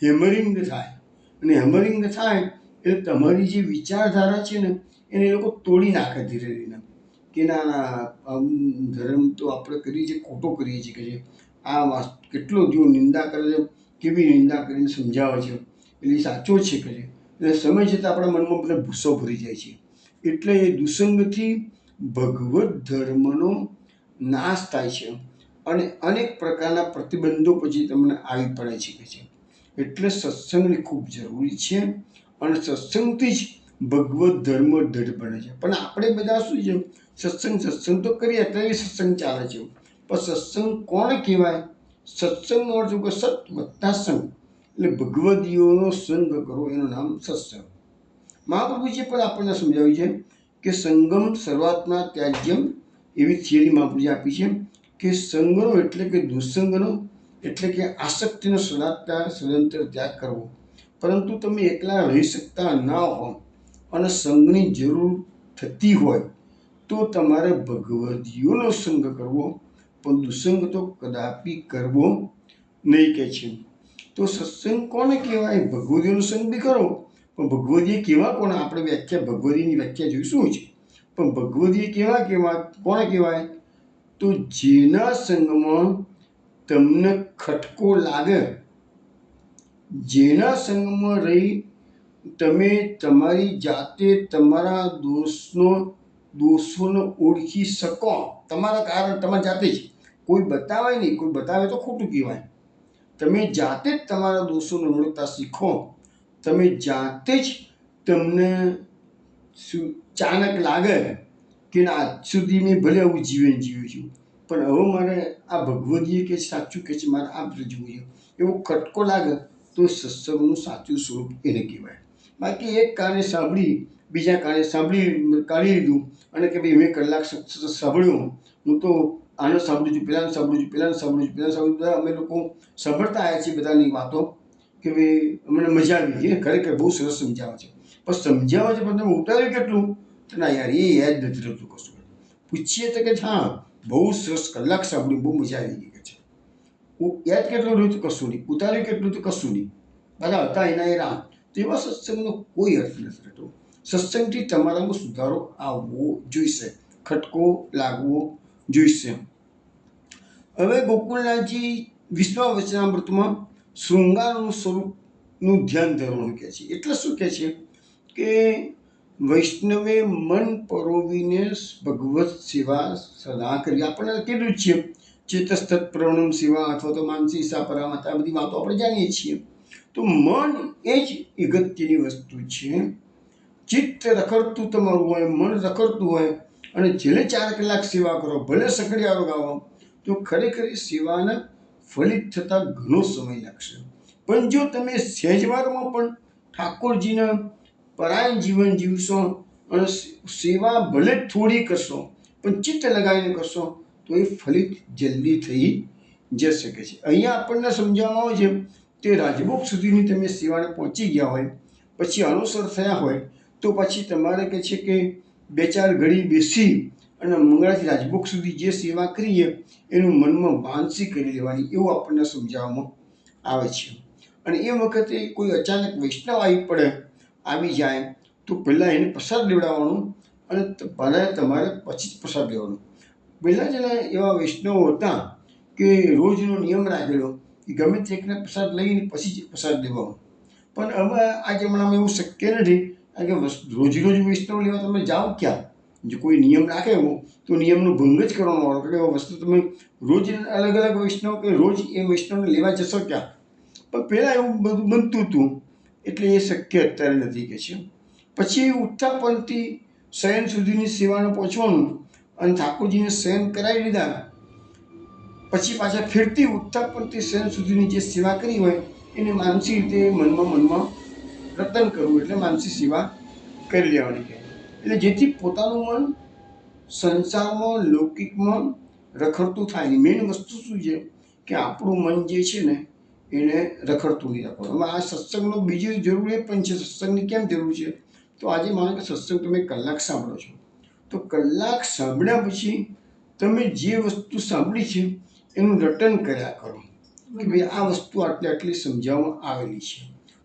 [SPEAKER 1] હેમરિંગ થાય, અને હેમરિંગ થાય એટલે તમારી જે વિચારધારા છે ને એને એ લોકો તોડી નાખે ધીરે ધીરે કે ના ધર્મ તો આપણે કરીએ છીએ, ખોટો કરીએ છીએ કે આ કેટલો જો નિંદા કરે છે, કેવી નિંદા કરીને સમજાવે છે એટલે સાચો છે કે એટલે સમય જતાં આપણા મનમાં બધા ભૂસો ભરી જાય છે. એટલે એ દુસંગથી ભગવત ધર્મનો નાશ થાય છે અને અનેક પ્રકારના પ્રતિબંધો પછી તમને આવી પડે છે. એટલે સત્સંગની ખૂબ જરૂરી છે અને સત્સંગથી જ ભગવત ધર્મ દૃઢ બને છે. પણ આપણે બધા શું છે, સત્સંગ તો કરીએ, અત્યારે સત્સંગ ચાલે છે, પણ સત્સંગ કોને કહેવાય? સત્સંગનો અર્થ કે સત વત્તા સંગ, એટલે ભગવદીઓનો સંગ કરો એનું નામ સત્સંગ. મહાપ્રભુજી પણ આપણને સમજાવ્યું છે કે સંગમ સર્વાત્મા ત્યાજ્યમ, એવી થિયરી મહાપ્રભુજી આપી છે કે સંગનો એટલે કે દુસંગનો એટલે કે આસક્તિનો સદંતર ત્યાગ કરવો. પરંતુ તમે એકલા રહી શકતા ના હો અને સંઘની જરૂર થતી હોય તો તમારે ભગવદીઓનો સંગ કરવો, પણ દુસંગ તો કદાપી કરવો નહીં કે છે. તો સત્સંગ કોને કહેવાય? ભગવદીઓનો સંગ બી કરો, પણ ભગવદીએ કેવા કોને? આપણે ભગવદીની વ્યાખ્યા જોઈશું જ. પણ ભગવદીએ કેવા કોને કહેવાય? તો જેના સંગમાં તમને ખટકો લાગે, જેના સંગમાં રહી તમે તમારી જાતે તમારા દોષોને ઓળખી શકો, તમારા કારણ તમારી જાતે જ, કોઈ બતાવે નહીં. કોઈ બતાવે તો ખોટું કહેવાય. તમે જાતે જ તમારા દોષોને ઓળખતા શીખો, તમે જાતે જ તમને ચાણક લાગે કે આજ સુધી મેં ભલે આવું જીવન જીવ્યું છું, પણ હવે મારે આ ભગવદીએ કે સાચું કે છે, મારે આ જીવવું છે, એવો ખટકો લાગે તો સત્સંગનું સાચું સ્વરૂપ એને કહેવાય. બાકી એક કાને સાંભળી બીજા કાને સાંભળી કાઢી લીધું અને કે ભાઈ મેં કલાક સાંભળ્યું, હું તો આને સાંભળું છું, પેલાને સાંભળું છું, પેલાને સાંભળું છું, પેલાને સાંભળું છું. અમે લોકો સાંભળતા આવ્યા છીએ બધાની વાતો કે ભાઈ અમને મજા આવી ગઈ, ખરેખર બહુ સરસ સમજાવે છે, પણ સમજાવે છે પણ તમે ઉતાર્યું કેટલું? તો ના યાર, એ યાદ નથી રહેતું કશું. પૂછીએ તો કે હા બહુ સરસ, કલાક સાંભળ્યું, બહુ મજા આવી ગઈ કે છે. યાદ કેટલું રહ્યું? તો કશું નહીં. ઉતાર્યું કેટલું? તો કશું નહીં. બધા હતા એના એ રામ. તો એવા સત્સંગનો કોઈ અર્થ નથી રહેતો. સત્સંગથી તમારામાં સુધારો આવવો જોઈશે, ખટકો લાગવો જોઈશે. હવે ગોકુળનાથજી વિશ્વ વચનામૃતમાં શૃંગારનું સ્વરૂપનું ધ્યાન ધરવાનું કહે છે. એટલે શું કહે છે કે વૈષ્ણવે મન પરોવીને ભગવત સેવા સદા કરી. આપણને કીધું છે ચેતસ્તત પ્રવણમ સેવા અથવા તો માનસી સા પરામત, આ બધી વાતો આપણે જાણીએ છીએ. તો મન એ જ અગત્યની વસ્તુ છે. ચિત્ત રખડતું તમારું હોય, મન રખડતું હોય અને છેલ્લે 4 કલાક સેવા કરો, ભલે સકડિયારો ગાવો, તો ખરેખર એ સેવાને ફલિત થતાં ઘણો સમય લાગશે. પણ જો તમે સહેજવારમાં પણ ઠાકોરજીના પરાયણ જીવન જીવશો અને સેવા ભલે થોડી કરશો પણ ચિત્ત લગાવીને કરશો તો એ ફલિત જલ્દી થઈ જઈ શકે છે. અહીંયા આપણને સમજાવવામાં આવે છે તે રાજભોગ સુધીની તમે સેવાને પહોંચી ગયા હોય, પછી અનુસર થયા હોય, તો પછી તમારે કહે છે કે 2-4 ઘડી બેસી અને મંગળાથી રાજભોગ સુધી જે સેવા કરીએ એનું મનમાં માનસી કરી લેવાની, એવું આપણને સમજાવવામાં આવે છે. અને એ વખતે કોઈ અચાનક વૈષ્ણવ આવી જાય તો પહેલાં એને પ્રસાદ લેવડાવવાનું અને તમારે પછી જ પ્રસાદ લેવાનો. પહેલાં જ એવા વૈષ્ણવો હતા કે રોજનો નિયમ રાખેલો કે ગમે તે એકને પ્રસાદ લઈને પછી જ પ્રસાદ લેવાનો. પણ હવે આ જમાનામાં એવું શક્ય નથી, કારણ કે રોજ વૈષ્ણવ લેવા તમે જાઓ ક્યાં? જો કોઈ નિયમ રાખે એવો તો નિયમનો ભંગ જ કરવાનો હોય. એટલે એ વસ્તુ તમે રોજ અલગ અલગ વૈષ્ણવ કે રોજ એ વૈષ્ણવને લેવા જશો ક્યાં? પણ પહેલાં એવું બધું બનતું હતું, એટલે એ શક્ય અત્યારે નથી કે છે. પછી ઉત્થાપનથી શયન સુધીની સેવાને પહોંચવાનું અને ઠાકોરજીને શયન કરાવી લીધા પછી પાછા ફેરતી ઉત્થાપનથી શયન સુધીની જે સેવા કરી હોય એને માનસી રીતે મનમાં રતન કરવું, એટલે માનસી સેવા કરી લેવાની કહે. એટલે જેથી પોતાનું મન સંસારમાં લૌકિકમાં રખડતું થાય નહીં. મેઇન વસ્તુ શું છે કે આપણું મન જે છે ને એને રખડતું નહીં રાખવાનું. હવે આ સત્સંગનો બીજી જરૂર એ પણ છે. સત્સંગની કેમ જરૂર છે? તો આજે માનો કે સત્સંગ તમે કલાક સાંભળો છો, તો કલાક સાંભળ્યા પછી તમે જે વસ્તુ સાંભળી છે એનું રટન કર્યા કરો કે ભાઈ આ વસ્તુ આટલી સમજાવવામાં આવેલી છે.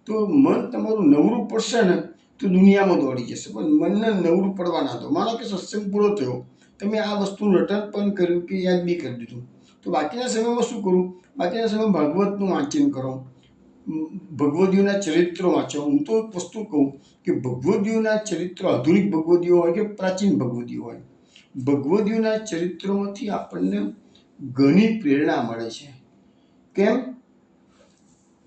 [SPEAKER 1] તો મન તમારું નવરું પડશે ને તો દુનિયામાં દોડી જશે, પણ મનને નવરું પડવા ના દો. માનો કે સત્સંગ પૂરો થયો, તમે આ વસ્તુનું રટન પણ કર્યું કે યાદ બી કરી દીધું, તો બાકીના સમયમાં શું કરું? બાકીના સમયમાં ભાગવતનું વાંચન કરો, ભગવદીઓના ચરિત્રો વાંચો. હું તો એક વસ્તુ કહું કે ભગવદીઓના ચરિત્રો આધુનિક ભગવદીઓ હોય કે પ્રાચીન ભગવદીઓ હોય, ભગવદીઓના ચરિત્રોમાંથી આપણને ઘણી પ્રેરણા મળે છે. કેમ?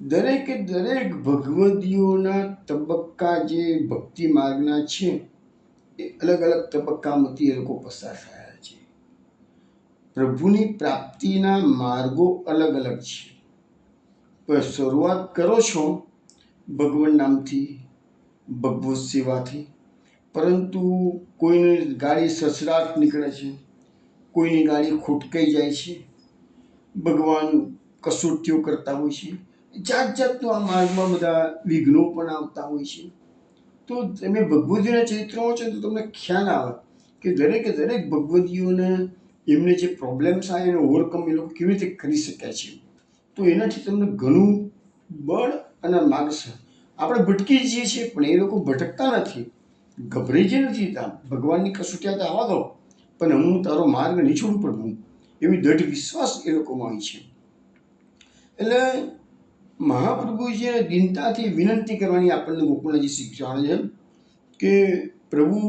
[SPEAKER 1] દરેકે દરેક ભગવદીઓના તબક્કા જે ભક્તિ માર્ગના છે એ અલગ અલગ તબક્કામાંથી એ લોકો પસાર થયા છે. પ્રભુની પ્રાપ્તિના માર્ગો અલગ અલગ છે. પણ શરૂઆત કરો છો ભગવાન નામથી, ભગવત સેવાથી, પરંતુ કોઈની ગાડી સસરાટ નીકળે છે, કોઈની ગાડી ખોટકાઈ જાય છે, ભગવાન કસોટીઓ કરતા હોય છે, જાત જાતનું આ માર્ગમાં બધા વિઘ્નો પણ આવતા હોય છે. તો તમે ભગવદીઓના ચરિત્રોમાં છો તો તમને ખ્યાલ આવે કે દરેકે દરેક ભગવદીઓને એમને જે પ્રોબ્લેમ્સ આવે એને ઓવરકમ એ લોકો કેવી રીતે કરી શક્યા છે. તો એનાથી તમને ઘણું બળ અને માર્ગ છે. આપણે ભટકી જઈએ છીએ પણ એ લોકો ભટકતા નથી, ગભરાઈ જ નથી થતા. ભગવાનની કસોટી તો આવવા દો, પણ હું તારો માર્ગ નહીં છોડું પ્રભુ, એવી દૃઢ વિશ્વાસ એ લોકોમાં હોય છે. એટલે મહાપ્રભુજીએ દિનતાથી વિનંતી કરવાની આપણને ગોકુળજી શીખવાડે છે કે પ્રભુ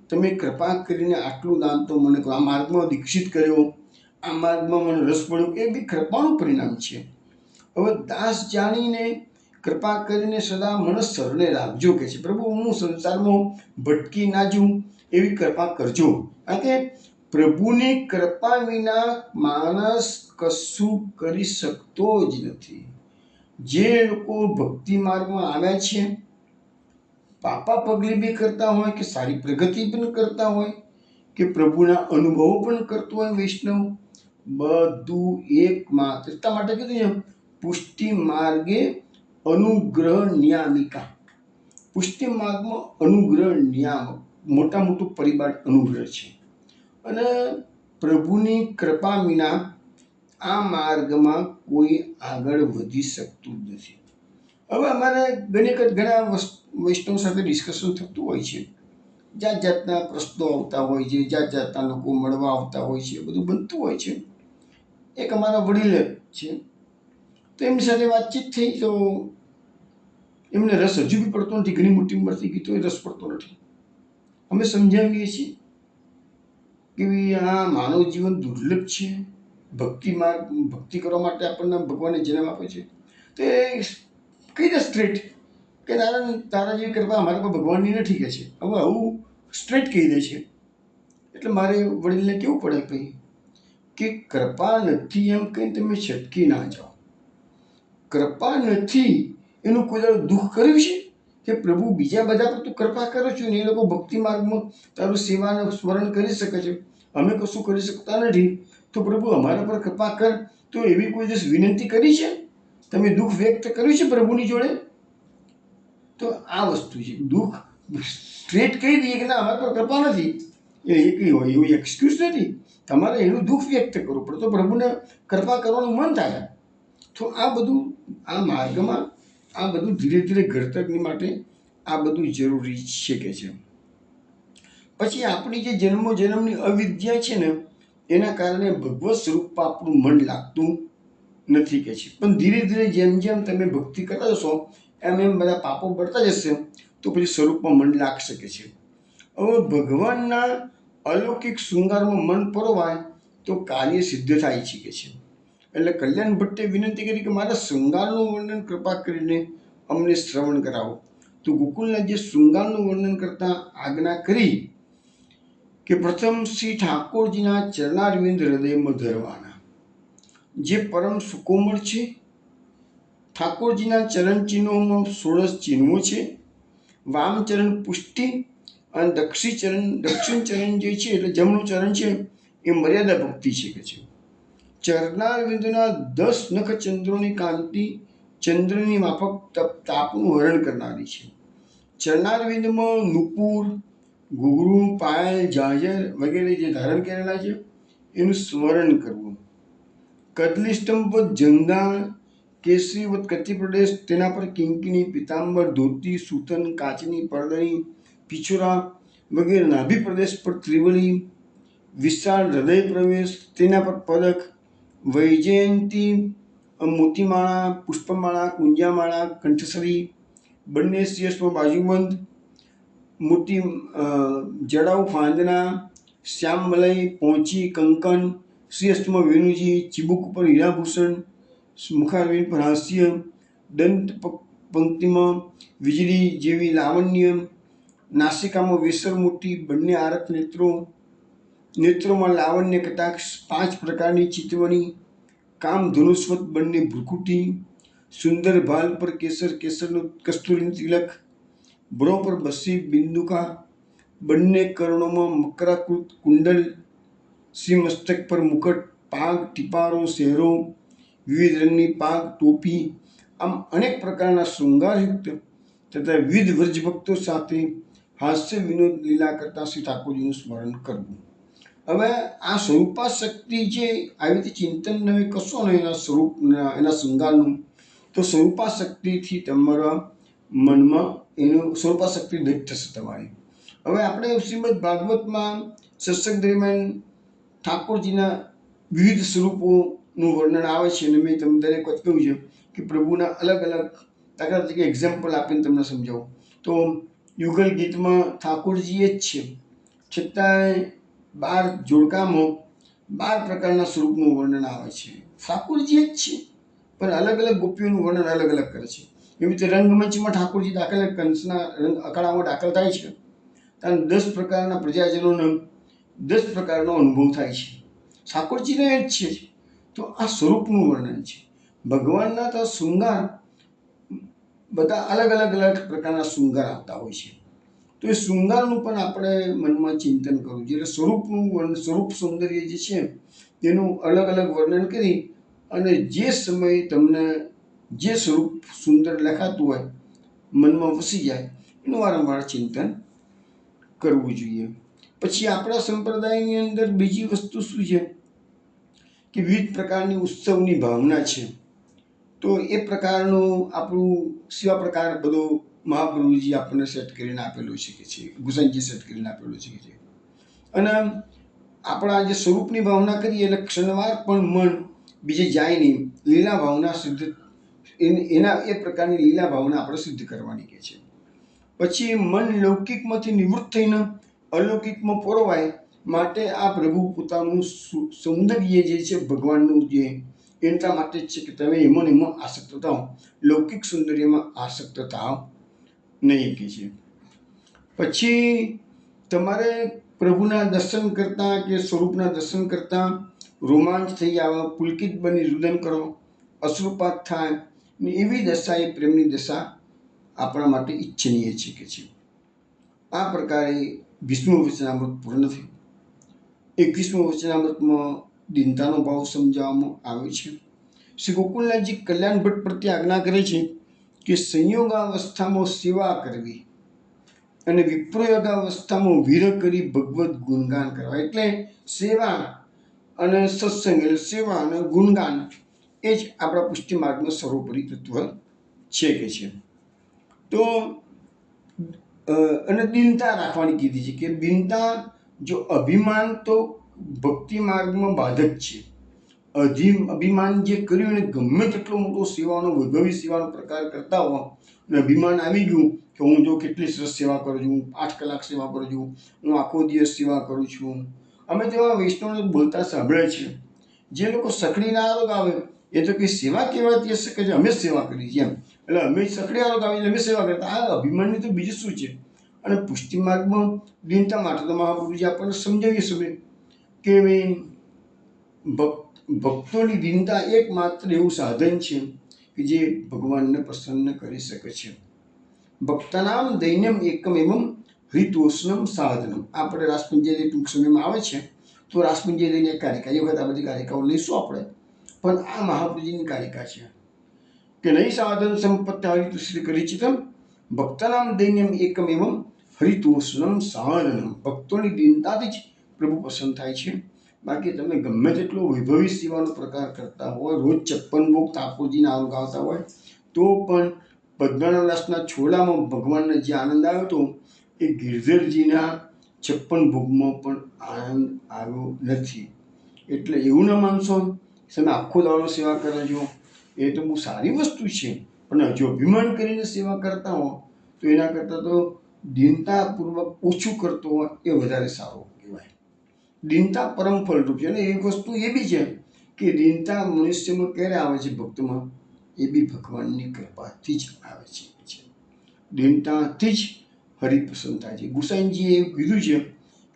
[SPEAKER 1] તમે કૃપા કરીને આટલું દાન તો મને આ માર્ગમાં દીક્ષિત કર્યો, આ માર્ગમાં મને રસ પડ્યો, એ બી કૃપાનું પરિણામ છે. હવે દાસ જાણીને કૃપા કરીને સદા મને શરણે રાખજો કે છે. પ્રભુ હું સંસારમાં ભટકી ના જઉં એવી કૃપા કરજો. કારણ કે પ્રભુની કૃપા વિના માણસ કશું કરી શકતો જ નથી. જે લોકો ભક્તિ માર્ગમાં આવ્યા છે, પાપા પગલી બી કરતા હોય કે સારી પ્રગતિ પણ કરતા હોય કે પ્રભુના અનુભવો પણ કરતો હોય વૈષ્ણવ, બધું એકમાત્ર એટલા માટે કીધું છે પુષ્ટિ માર્ગે અનુગ્રહ નિયામિકા. પુષ્ટિ માર્ગમાં અનુગ્રહ નિયામક મોટા મોટું પરિબળ અનુગ્રહ છે. અને પ્રભુની કૃપા વિના આ માર્ગમાં કોઈ આગળ વધી શકતું નથી. હવે અમારે ઘણા વૈષ્ણવ સાથે ડિસ્કશન થતું હોય છે, જાત જાતના પ્રશ્નો આવતા હોય છે, જાત જાતના લોકો મળવા આવતા હોય છે, બધું બનતું હોય છે. એક અમારા વડીલ છે, તો એમની સાથે વાતચીત થઈ તો એમને રસ હજુ બી પડતો નથી. ઘણી મોટી ઉંમર થઈ ગઈ તો એ રસ પડતો નથી. અમે સમજાવીએ છીએ કે આ માનવ જીવન દુર્લભ છે. ભક્તિ કરવા માટે આપણને ભગવાને જન્મ આપ્યો છે. તો એ કહી દે સ્ટ્રેટ કે તારા જેવી કૃપા અમારા પર ભગવાનની નથી કે છે. હવે આવું સ્ટ્રેટ કહી દે છે. એટલે મારે વડીલને કેવું પડે ભાઈ કે કૃપા નથી એમ કંઈ તમે છટકી ના જાઓ. કૃપા નથી એનું કોઈ દુઃખ કર્યું છે કે પ્રભુ બીજા બધા પર તું કૃપા કરો છો ને એ લોકો ભક્તિ માર્ગમાં તારું સેવાનું સ્મરણ કરી શકે છે, અમે કશું કરી શકતા નથી, તો પ્રભુ અમારા પર કૃપા કર. તો એવી કોઈ દિવસ વિનંતી કરી છે? તમે દુઃખ વ્યક્ત કર્યું છે પ્રભુની જોડે? તો આ વસ્તુ છે. દુઃખ સ્ટ્રેટ કહી દઈએ કે ના અમારા પર કૃપા નથી, એ એકલી હોય એવું એક્સક્યુઝ નથી. તમારે એનું દુઃખ વ્યક્ત કરવું પડે તો પ્રભુને કૃપા કરવાનું મન થાય. તો આ બધું આ માર્ગમાં આ બધું ધીરે ધીરે ઘડતરની માટે આ બધું જરૂરી છે કે છે. પછી આપણી જે જન્મની અવિદ્યા છે ને એના કારણે ભગવત સ્વરૂપમાં આપણું મન લાગતું નથી કે છે. પણ ધીરે ધીરે જેમ જેમ તમે ભક્તિ કરતા જશો એમ એમ બધા પાપો બળતા જશે તો પછી સ્વરૂપમાં મન લાગી શકે છે. હવે ભગવાનના અલૌકિક શૃંગારમાં મન પરોવાય તો કાર્ય સિદ્ધ થાય છે કે છે. એટલે કલ્યાણ ભટ્ટે વિનંતી કરી કે મારા શૃંગારનું વર્ણન કૃપા કરીને અમને શ્રવણ કરાવો. તો ગોકુળના જે શૃંગારનું વર્ણન કરતા આજ્ઞા કરી કે પ્રથમ શ્રી ઠાકોરજીના ચરણારવિંદ હૃદયમાં ધરવાના, જે પરમ સુકોમળ છે. ઠાકોરજીના ચરણ ચિહ્નોમાં 16 ચિહ્નો છે. વામચરણ પુષ્ટિ અને દક્ષિણ ચરણ જે છે એટલે જમણું ચરણ છે એ મર્યાદા ભક્તિ છે કે છે. ચરણારવિંદના 10 નખ ચંદ્રોની કાંતિ ચંદ્રની માફક તાપનું હરણ કરનારી છે. ચરણારવિંદમાં નુપુર, ઘૂઘરું, પાયલ, ઝાંઝર વગેરે જે ધારણ કરેલા છે એનું સ્મરણ કરવું. કદલિસ્તંભ જંગા, કેસરીવત કચ્છી પ્રદેશ, તેના પર કિંકિની, પીતાંબર, ધોતી, સૂતન, કાચની, પરદણી, પિછોરા વગેરે નાભી પ્રદેશ પર ત્રિવળી, વિશાળ હૃદય પ્રવેશ, તેના પર પદક, વૈજયંતી, મોતીમાળા, પુષ્પમાળા, કુંજામાળા, કંઠસરી, બંને શિરસમાં બાજુબંધ, મોટી જડાઉ ફાંદના, શ્યામવલય, પહોંચી, કંકન, શ્રી અષ્ટમાં વેણુજી, ચીબુક ઉપર હીરાભૂષણ, મુખારવિંદ પર હાસ્ય, દંત પંક્તિમાં વીજળી જેવી લાવણ્ય, નાસિકામાં વેસર મોટી, બંને આરક નેત્રો, નેત્રોમાં લાવણ્ય કટાક્ષ, 5 પ્રકારની ચિતવણી, કામ ધનુષ્વત બંને ભ્રુકુટી, સુંદર ભાલ પર કેસર, કેસરનું કસ્તુરી તિલક, ભ્રો પર બસી બિંદુકા, બંને કર્ણોમાં મકરાકૃત કુંડલ, શ્રી મસ્તક પર મુકટ, પાગ, ટીપારો, શહેરો, વિવિધ રંગની પાગ, ટોપી, આમ અનેક પ્રકારના શૃંગારયુક્ત તથા વિવિધ વ્રજભક્તો સાથે હાસ્ય વિનોદ લીલા કરતા શ્રી ઠાકોરજીનું સ્મરણ કરવું. હવે આ સ્વરૂપા શક્તિ જે આવી રીતે ચિંતન નહીં કરશો ને એના સ્વરૂપ એના શૃંગારનું, તો સ્વરૂપા શક્તિથી તમારા મનમાં એનું સ્વરૂપા શક્તિ દૈત થશે તમારી. હવે આપણે શ્રીમદ ભાગવતમાં સત્સંગ દરમિયાન ઠાકોરજીના વિવિધ સ્વરૂપોનું વર્ણન આવે છે અને મેં તમને દરેક વખત કહ્યું છે કે પ્રભુના અલગ અલગ દાખલા તરીકે એક્ઝામ્પલ આપીને તમને સમજાવું તો યુગલ ગીતમાં ઠાકોરજી જ છે, છતાંય 12 જોડકામાં 12 પ્રકારના સ્વરૂપનું વર્ણન આવે છે. ઠાકોરજી જ છે પણ અલગ અલગ ગોપીઓનું વર્ણન અલગ અલગ કરે છે. એવી રીતે રંગમંચમાં ઠાકોરજી દાખલ કંસના રંગ અખાડામાં દાખલ થાય છે ત્યારે 10 પ્રકારના પ્રજાજનોને 10 પ્રકારનો અનુભવ થાય છે. ઠાકોરજીને જ છે. તો આ સ્વરૂપનું વર્ણન છે. ભગવાનના તો શૃંગાર બધા અલગ અલગ પ્રકારના શૃંગાર આવતા હોય છે. તો એ શૃંગારનું પણ આપણે મનમાં ચિંતન કરવું જોઈએ. સ્વરૂપનું સ્વરૂપ સૌંદર્ય જે છે તેનું અલગ અલગ વર્ણન કરી અને જે સમયે તમને જે સ્વરૂપ સુંદર લખાતું હોય મનમાં વસી જાય એનું વારંવાર ચિંતન કરવું જોઈએ. પછી આપણા સંપ્રદાયની અંદર બીજી વસ્તુ શું છે કે વિવિધ પ્રકારની ઉત્સવની ભાવના છે. તો એ પ્રકારનું આપણું સેવા પ્રકાર બધો મહાપ્રભુજી આપણને સેટ કરીને આપેલું છે કે છે, ગુસાઈજી સેટ કરીને આપેલું છે કે છે. અને આપણા જે સ્વરૂપની ભાવના કરીએ એટલે ક્ષણવાર પણ મન બીજે જાય નહીં. લીલા ભાવના સિદ્ધ એના એ પ્રકારની લીલા ભાવના આપણે સિદ્ધ કરવાની કે છે. પછી મન લૌકિકમાંથી નિવૃત્ત થઈને અલૌકિકમાં પરોવાય માટે આ પ્રભુ પોતાનું સૌંદર્ય જે છે ભગવાનનું જે એટલા માટે જ છે કે તમે એમાં આસક્ત થાઓ, લૌકિક સૌંદર્યમાં આસક્ત થાવ નહીં કે છે. પછી તમારે પ્રભુના દર્શન કરતાં કે સ્વરૂપના દર્શન કરતાં રોમાંચ થઈ આવે, પુલકિત બની રુદન કરો, અશ્રુપાત થાય ને એવી દશા એ પ્રેમની દશા આપણા માટે ઈચ્છનીય છે કે છે. આ પ્રકારે 20મું વચનામૃત પૂર્ણ થયું. 21મું વચનામૃતમાં દીનતાનો ભાવ સમજાવવામાં આવ્યો છે. શ્રી ગોકુલનાથજી કલ્યાણ ભટ્ટ પ્રત્યે આજ્ઞા કરે છે કે સંયોગાવસ્થામાં સેવા કરવી અને વિપ્રયોગાવસ્થામાં વિરહ કરી ભગવત ગુણગાન કરવા. એટલે સેવા અને સત્સંગ એટલે સેવા અને ગુણગાન એ જ આપણા પુષ્ટિ માર્ગનું સર્વોપરી તત્વ છે કે છે. તો અને દીનતા રાખવાની કીધી છે કે દીનતા જો અભિમાન તો ભક્તિ માર્ગમાં બાધક છે. અભિમાન જે કર્યું એને ગમે તેટલો મોટો સેવાનો વૈભવી સેવાનો પ્રકાર કરતા હો અને અભિમાન આવી ગયું કે હું જો કેટલી સરસ સેવા કરું છું, હું 8 કલાક સેવા કરું છું, હું આખો દિવસ સેવા કરું છું. અમે તેવા વૈષ્ણવને બોલતા સાંભળે છે જે લોકો સખડીના આરોગ આવે એ તો કંઈ સેવા કહેવાતી હશે કે અમે સેવા કરી છે એમ, એટલે અમે સખડી આરોગ આવી એટલે અમે સેવા કરતા. આ અભિમાનની તો બીજું શું છે. અને પુષ્ટિ માર્ગમાં દીનતા માટે તો મહાપ્રભુજી આપણને સમજાવીએ છીએ કે ભક્તોની દીનતા એકમાત્ર એવું સાધન છે કે જે ભગવાનને પ્રસન્ન કરી શકે છે. ભક્તનામ દૈન્યમ એકમ એવમ હરિતોષનમ સાધનમ. આપણે રાસપંચાયતી ટૂંક સમયમાં આવે છે તો રાસપંચાયતીની એક કારિકા, એ વખત આ બધી કારિકાઓ લઈશું આપણે, પણ આ મહાપ્રભુજીની કારિકા છે કે નહીં સાધન સંપત્તિ હરિતુશ્રી પરિચિતમ ભક્તનામ દૈન્યમ એકમ એવમ હરિતોષનમ સાધનમ. ભક્તોની દીનતાથી જ પ્રભુ પસંદ થાય છે. બાકી તમે ગમે તેટલો વૈભવી સેવાનો પ્રકાર કરતા હોય, રોજ 56 ભોગ ઠાકોરજીને આવતા હોય, તો પણ પદ્મનાભદાસના છોલામાં ભગવાનને જે આનંદ આવ્યો હતો એ ગિરધરજીના 56 ભોગમાં પણ આનંદ આવ્યો નથી. એટલે એવું ન માનશો તમે આખો દાડો સેવા કરો છો એ તો બહુ સારી વસ્તુ છે, પણ જો અભિમાન કરીને સેવા કરતા હો તો એના કરતાં તો દીનતાપૂર્વક ઓછું કરતો હોય એ વધારે સારું કહેવાય. દીનતા પરમ ફલરૂપ છે. અને એ વસ્તુ એ બી છે કે દીનતા મનુષ્યમાં ક્યારે આવે છે ભક્તમાં? એ બી ભગવાનની કૃપાથી જ આવે છે. દીનતાથી જ હરિ પ્રસન્ન થાય છે. ગુસાઈજીએ એવું કીધું છે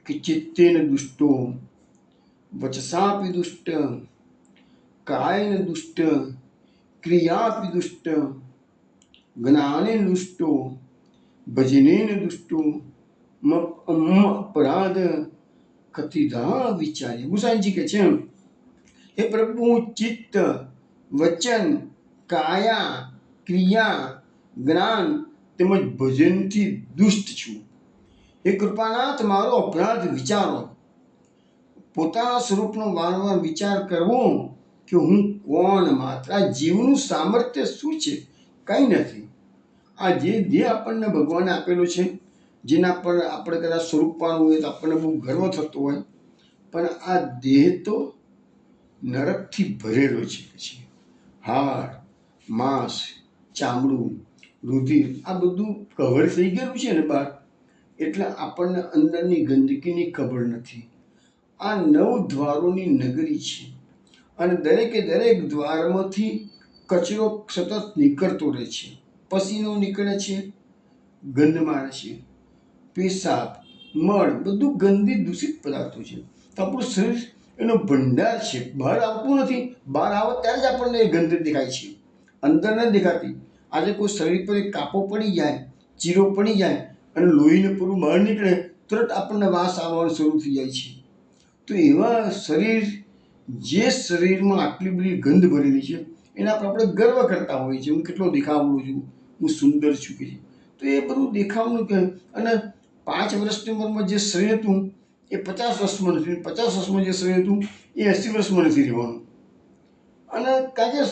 [SPEAKER 1] કે ચિત્તેન દુષ્ટો વચસાપી દુષ્ટ કાયેન દુષ્ટ ક્રિયાપી દુષ્ટ જ્ઞાનેન દુષ્ટો ભજનેન દુષ્ટો અપરાધ કતિધા વિચાર્ય. ગુસાઈજી કે છે હે પ્રભુ, ચિત્ત, વચન, કાયા, ક્રિયા, જ્ઞાન તેમજ ભજનથી દુષ્ટ છું. હે કૃપાનાથ, મારો અપરાધ વિચારો. પોતાના સ્વરૂપનો વારંવાર વિચાર કરવો કે હું કોણ માત્ર. આ જીવનું સામર્થ્ય શું છે? કંઈ નથી. આ જે દેહ આપણને ભગવાને આપેલો છે, જેના પર આપણે કદાચ સ્વરૂપવાનું હોય તો આપણને બહુ ગર્વ થતો હોય, પણ આ દેહ તો નરકથી ભરેલો છે. હાડ, માંસ, ચામડું, રુધિર આ બધું કવર થઈ ગયેલું છે ને બહાર, એટલે આપણને અંદરની ગંદકીની ખબર નથી. આ 9 દ્વારોની નગરી છે અને દરેકે દરેક દ્વારમાંથી કચરો સતત નીકળતો રહે છે. પસીનો નીકળે છે, ગંધ મારે છે, પેશાબ, મળ બધું ગંદી દૂષિત પદાર્થો છે. તો આપણું શરીર એનો ભંડાર છે, બહાર આવતું નથી. બહાર આવે ત્યારે જ આપણને એ ગંધ દેખાય છે, અંદર નથી દેખાતી. આજે કોઈ શરીર પર એક કાપો પડી જાય, ચીરો પડી જાય અને લોહીને પૂરું બહાર નીકળે, તરત આપણને વાસ આવવાનું શરૂ થઈ જાય છે. તો એવા શરીર, જે શરીરમાં આટલી બધી ગંધ ભરેલી છે, એના પર આપણે ગર્વ કરતા હોઈએ છીએ. હું કેટલો દેખાવડો છું, હું સુંદર છું કે. તો એ બધું દેખાવનું કે. અને 5 વર્ષની ઉંમરમાં જે શરીર હતું એ 50 વર્ષમાં નથી, 50 વર્ષમાં જે શરીર હતું એ 80 વર્ષમાં નથી રહેવાનું. અને કારણ કે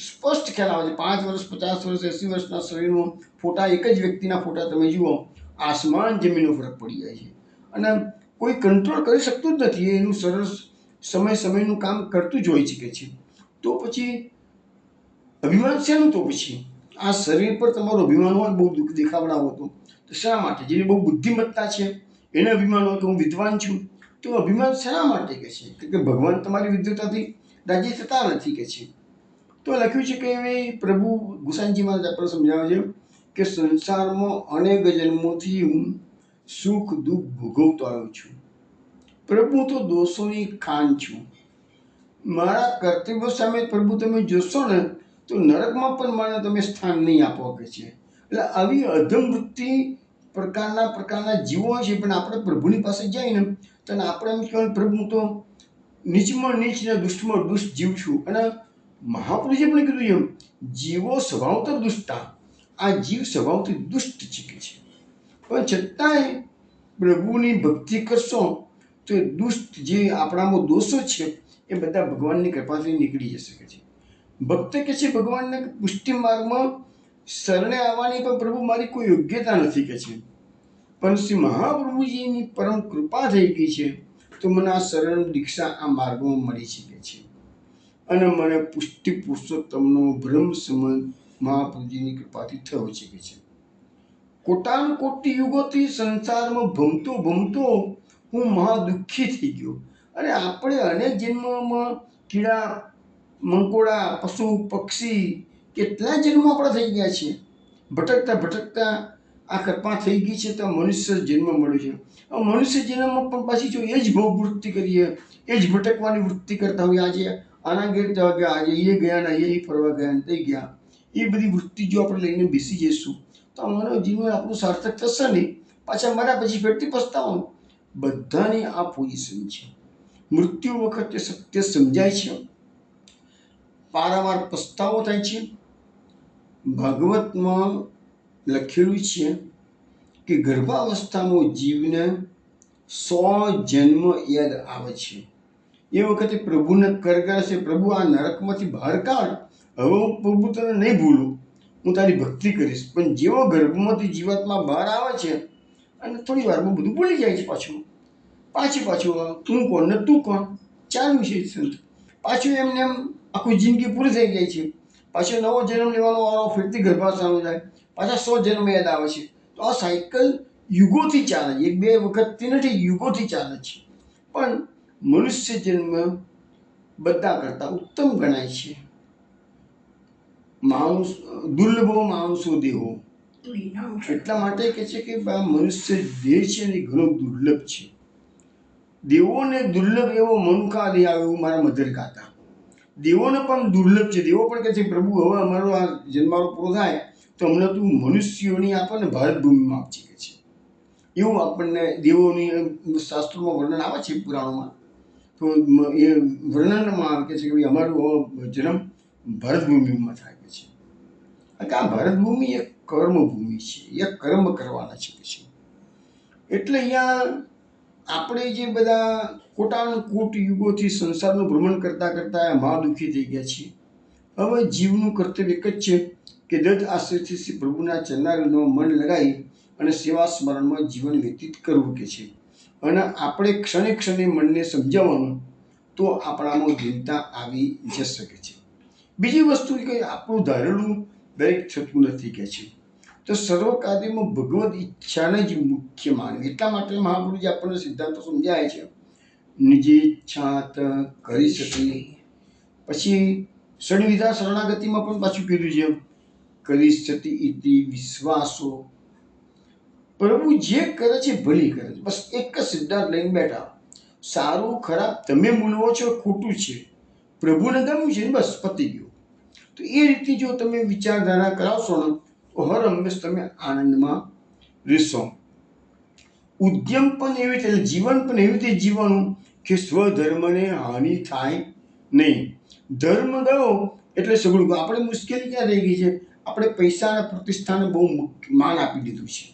[SPEAKER 1] સ્પષ્ટ ખ્યાલ આવે છે, 5 વર્ષ, 50 વર્ષ, 80 વર્ષના શરીરમાં ફોટા, એક જ વ્યક્તિના ફોટા તમે જુઓ, આસમાન જમીનનો ફરક પડી જાય છે. અને કોઈ કંટ્રોલ કરી શકતું જ નથી. એનું સરસ સમયનું કામ કરતું જ હોય છે. તો પછી અભિમાન શેનું? તો પછી આ શરીર પર તમારો અભિમાન હોય, બહુ દુઃખ દેખાવડાવો તો શા માટે? જેની બહુ બુદ્ધિમત્તા છે એને અભિમાન હોય કે હું વિદ્વાન છું, તો અભિમાન શા માટે કે છે? કે ભગવાન તમારી વિદ્વતાથી રાજી થતા નથી કે છે. તો લખ્યું છે કે પ્રભુ ગુસાઈજી મહારાજ આપણને સમજાવે છે કે સંસારમાં અનેક જન્મોથી હું સુખ દુઃખ ભોગવતો આવ્યો છું. પ્રભુ તો દોષોની ખાન છું. મારા કર્તવ્યો સામે પ્રભુ તમે જોશો ને તો નરકમાં પણ મને તમે સ્થાન નહીં આપો કે છે. એટલે આવી અધમ વૃત્તિ પ્રકારના જીવો હોય છે. પણ આપણે પ્રભુની પાસે જઈએ ને તો આપણે એમ કહેવાય, પ્રભુ તો નીચમાં નીચ ને દુષ્ટમાં દુષ્ટ જીવ છું. અને મહાપુરુષે પણ કીધું એમ, જીવો સ્વભાવતઃ દુષ્ટા. આ જીવ સ્વભાવથી દુષ્ટ છે કે છે. પણ છતાંય પ્રભુની ભક્તિ કરશો તો એ દુષ્ટ જે આપણામાં દોષો છે એ બધા ભગવાનની કૃપાથી નીકળી જશે કે છે. ભક્ત કે છે ભગવાનને પુષ્ટિ માર્ગમાં શરણે આવવાની પણ પ્રભુ મારી કોઈ યોગ્યતા નથી કે છે, પણ શ્રી મહાપ્રભુજીની પરમ કૃપા થઈ ગઈ છે તો મને આ શરણ દીક્ષા આ માર્ગમાં મળી શકે છે. અને મને પુષ્ટિ પુરુષોત્તમનો બ્રહ્મ સંબંધ મહાપ્રભુજીની કૃપાથી થયો છે કે છે. કોટાન કોટી યુગોથી સંસારમાં ભમતો હું મહા દુઃખી થઈ ગયો. અને આપણે અનેક જન્મોમાં કીડા મંકોડા, પશુ પક્ષી, કેટલા જન્મો આપણા થઈ ગયા છે. ભટકતા આ કૃપા થઈ ગઈ છે તો મનુષ્ય જન્મ મળ્યો છે. મનુષ્ય જન્મમાં પણ પાછી જો એ જ ભોગ વૃત્તિ કરીએ, એ જ ભટકવાની વૃત્તિ કરતા હોય, આજે આના ઘેર જવા ગયા, આજે એ ગયા ને એ ફરવા ગયા ને તે ગયા, એ બધી વૃત્તિ જો આપણે લઈને બેસી જઈશું તો અમારું જીવન આપણું સાર્થક થશે નહીં. પાછા મર્યા પછી ફેરથી પસ્તાવાનું. બધાની આ પોઝિશન છે. મૃત્યુ વખતે સત્ય સમજાય છે, પારાવાર પસ્તાવો થાય છે. ભાગવતમાં લખેલું છે કે ગર્ભાવસ્થામાં જીવને 100 જન્મ યાદ આવે છે. એ વખતે પ્રભુને કરગરે છે, પ્રભુ આ નરકમાંથી બહાર કાઢ, હવે હું પ્રભુ તને નહીં ભૂલું, હું તારી ભક્તિ કરીશ. પણ જેવો ગર્ભમાંથી જીવાત્મા બહાર આવે છે અને થોડી વારમાં બધું ભૂલી જાય છે. પાછું તું કોણ ને તું કોણ ચાલુ છે સંત. પાછું એમને એમ આખું જિંદગી પૂરી થઈ જાય છે. પાછો નવો જન્મ લેવાનો વારો ફરીથી ગર્ભાશયમાં જાય, પાછા 100 જન્મ યાદ આવે છે. તો આ સાયકલ યુગોથી ચાલે છે, 1-2 વખતથી નથી, યુગોથી ચાલે છે. પણ મનુષ્ય જન્મ બધા કરતાં ઉત્તમ ગણાય છે. માણસ દુર્લભો માણસો દેહો, એટલા માટે કહે છે કે આ મનુષ્ય દેહ છે ને ઘણો દુર્લભ છે. દેવોને દુર્લભ એવો મનુકા દેહ આવ્યો, મારા મધર ગાતા. દેવોને પણ દુર્લભ છે. દેવો પણ કહે છે પ્રભુ હવે અમારો આ જન્મારો પૂરો થાય તો અમને તું મનુષ્યોની આપણને ભારત ભૂમિમાં આપજે કે છે. એવું આપણને દેવોની શાસ્ત્રોમાં વર્ણન આવે છે, પુરાણોમાં. તો એ વર્ણનમાં આવે છે કે ભાઈ અમારો જન્મ ભારત ભૂમિમાં થાય કે છે. કે આ ભારત ભૂમિ એક કર્મભૂમિ છે, એક કર્મ કરવાના છે કે છે. એટલે અહીંયા આપણે જે બધા કોટાનુકોટ યુગોથી સંસારનું ભ્રમણ કરતાં કરતાં મહાદુઃખી થઈ ગયા છીએ. હવે જીવનું કર્તવ્ય એક જ છે કે દત્ત આશ્રયથી શ્રી પ્રભુના ચરણારવિંદોમાં મન લગાવી અને સેવા સ્મરણમાં જીવન વ્યતીત કરવું કે છે. અને આપણે ક્ષણે ક્ષણે મનને સમજાવવાનું, તો આપણામાં દિનતા આવી જઈ શકે છે. બીજી વસ્તુ કે આપણું ધારેલું દરેક થતું નથી કે છે. તો સર્વ કાર્યમાં ભગવદ ઈચ્છાને જ મુખ્ય માનવી. એટલા માટે મહાપુરુષજી આપણને સિદ્ધાંતો સમજાય છે. નિજે ઈચ્છાત કરી શકે. પછી ષડવિધા શરણાગતિમાં પણ પાછું કીધું છે કરી સતી ઇતિ વિશ્વાસો. પ્રભુ જે કરે છે ભલી કરે છે. બસ એક જ સિદ્ધાંત લઈને બેઠા, સારું ખરાબ તમે મૂલવો છો, ખોટું છે, પ્રભુને ગમ્યું છે, બસ પતી ગયું. તો એ રીતે જો તમે વિચારધારા કરાવશો ને તો હર હંમેશ તમે આનંદમાં રહેશો. ઉદ્યમ પણ એવી રીતે, જીવન પણ એવી રીતે જીવવાનું કે સ્વધર્મને હાનિ થાય નહીં. ધર્મ ગયો એટલે સગળું ગયું. આપણે મુશ્કેલી ક્યાં રહી ગઈ છે? આપણે પૈસા અને પ્રતિષ્ઠાને બહુ માન આપી દીધું છે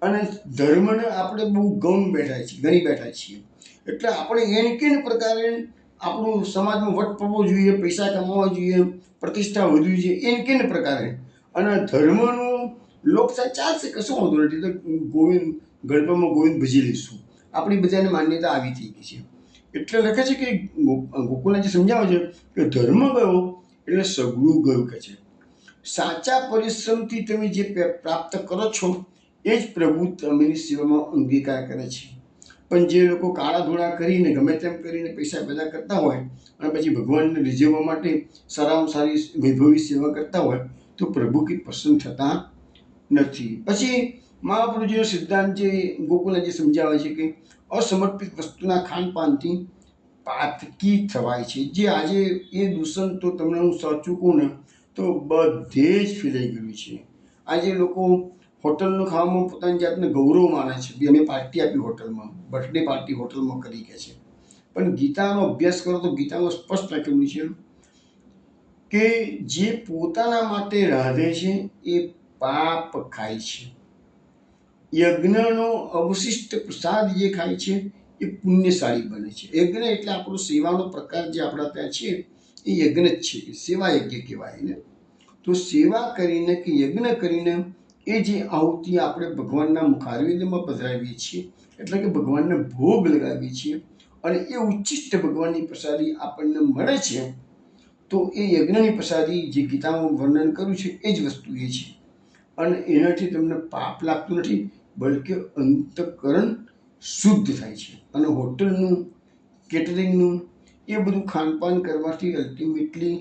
[SPEAKER 1] અને ધર્મને આપણે બહુ ગૌણ બેઠા છીએ, ગણી બેઠા છીએ. એટલે આપણે એને કે પ્રકારે આપણું સમાજમાં વટ પડવો જોઈએ, પૈસા કમાવા જોઈએ, પ્રતિષ્ઠા વધવી જોઈએ, એને કે પ્રકારે. અને ધર્મનું લોકશાહી ચાલશે, કશું વાંધો નથી. તો ગોવિંદ ગણપમાં ગોવિંદ ભજી લઈશું. આપણી બધાને માન્યતા આવી થઈ ગઈ છે. એટલે લખે છે કે ગોકુલજી સમજાવે છે કે ધર્મ ગયો એટલે સગળું ગયું કે છે. સાચા પરિશ્રમથી તમે જે પ્રાપ્ત કરો છો એ જ પ્રભુ તમારી સેવામાં અંગીકાર કરે છે. પણ જે લોકો કાળા ધોળા કરીને ગમે તેમ કરીને પૈસા પેદા કરતા હોય અને પછી ભગવાનને રીઝવવા માટે સારામાં સારી વૈભવી સેવા કરતા હોય તો પ્રભુ કંઈ પસંદ થતા નથી. પછી મહાપુરુષજીનો સિદ્ધાંત જે ગોકુલજી સમજાવે છે કે અસમર્પિત વસ્તુના ખાનપાનથી પાતકી થવાય છે. જે આજે એ દૂષણ તો તમને હું સાચું કહું ને તો બધે જ ફેલાઈ ગયું છે. આજે લોકો હોટલનું ખાવામાં પોતાની જાતને ગૌરવ માને છે. બી અમે પાર્ટી આપી હોટલમાં, બર્થડે પાર્ટી હોટલમાં કરી કે છે. પણ ગીતાનો અભ્યાસ કરો તો ગીતામાં સ્પષ્ટ લખેલું છે કે જે પોતાના માટે રાંધે છે એ પાપ ખાય છે. યજ્ઞનો અવશિષ્ટ પ્રસાદ જે ખાય છે એ પુણ્યશાળી બને છે. યજ્ઞ એટલે આપણો સેવાનો પ્રકાર જે આપણા ત્યાં છે એ યજ્ઞ જ છે, સેવા યજ્ઞ કહેવાય ને. તો સેવા કરીને કે યજ્ઞ કરીને એ જે આહુતિ આપણે ભગવાનના મુખારવિંદમાં પધરાવીએ છીએ, એટલે કે ભગવાનને ભોગ લગાવીએ છીએ અને એ ઉચ્ચિષ્ટ ભગવાનની પ્રસાદી આપણને મળે છે. તો એ યજ્ઞની પ્રસાદી જે ગીતામાં વર્ણન કર્યું છે એ જ વસ્તુ એ છે. અને એનાથી તમને પાપ લાગતું નથી, બલકે અંતઃકરણ શુદ્ધ થાય છે. અને હોટલનું, કેટરિંગનું એ બધું ખાનપાન કરવાથી અલ્ટિમેટલી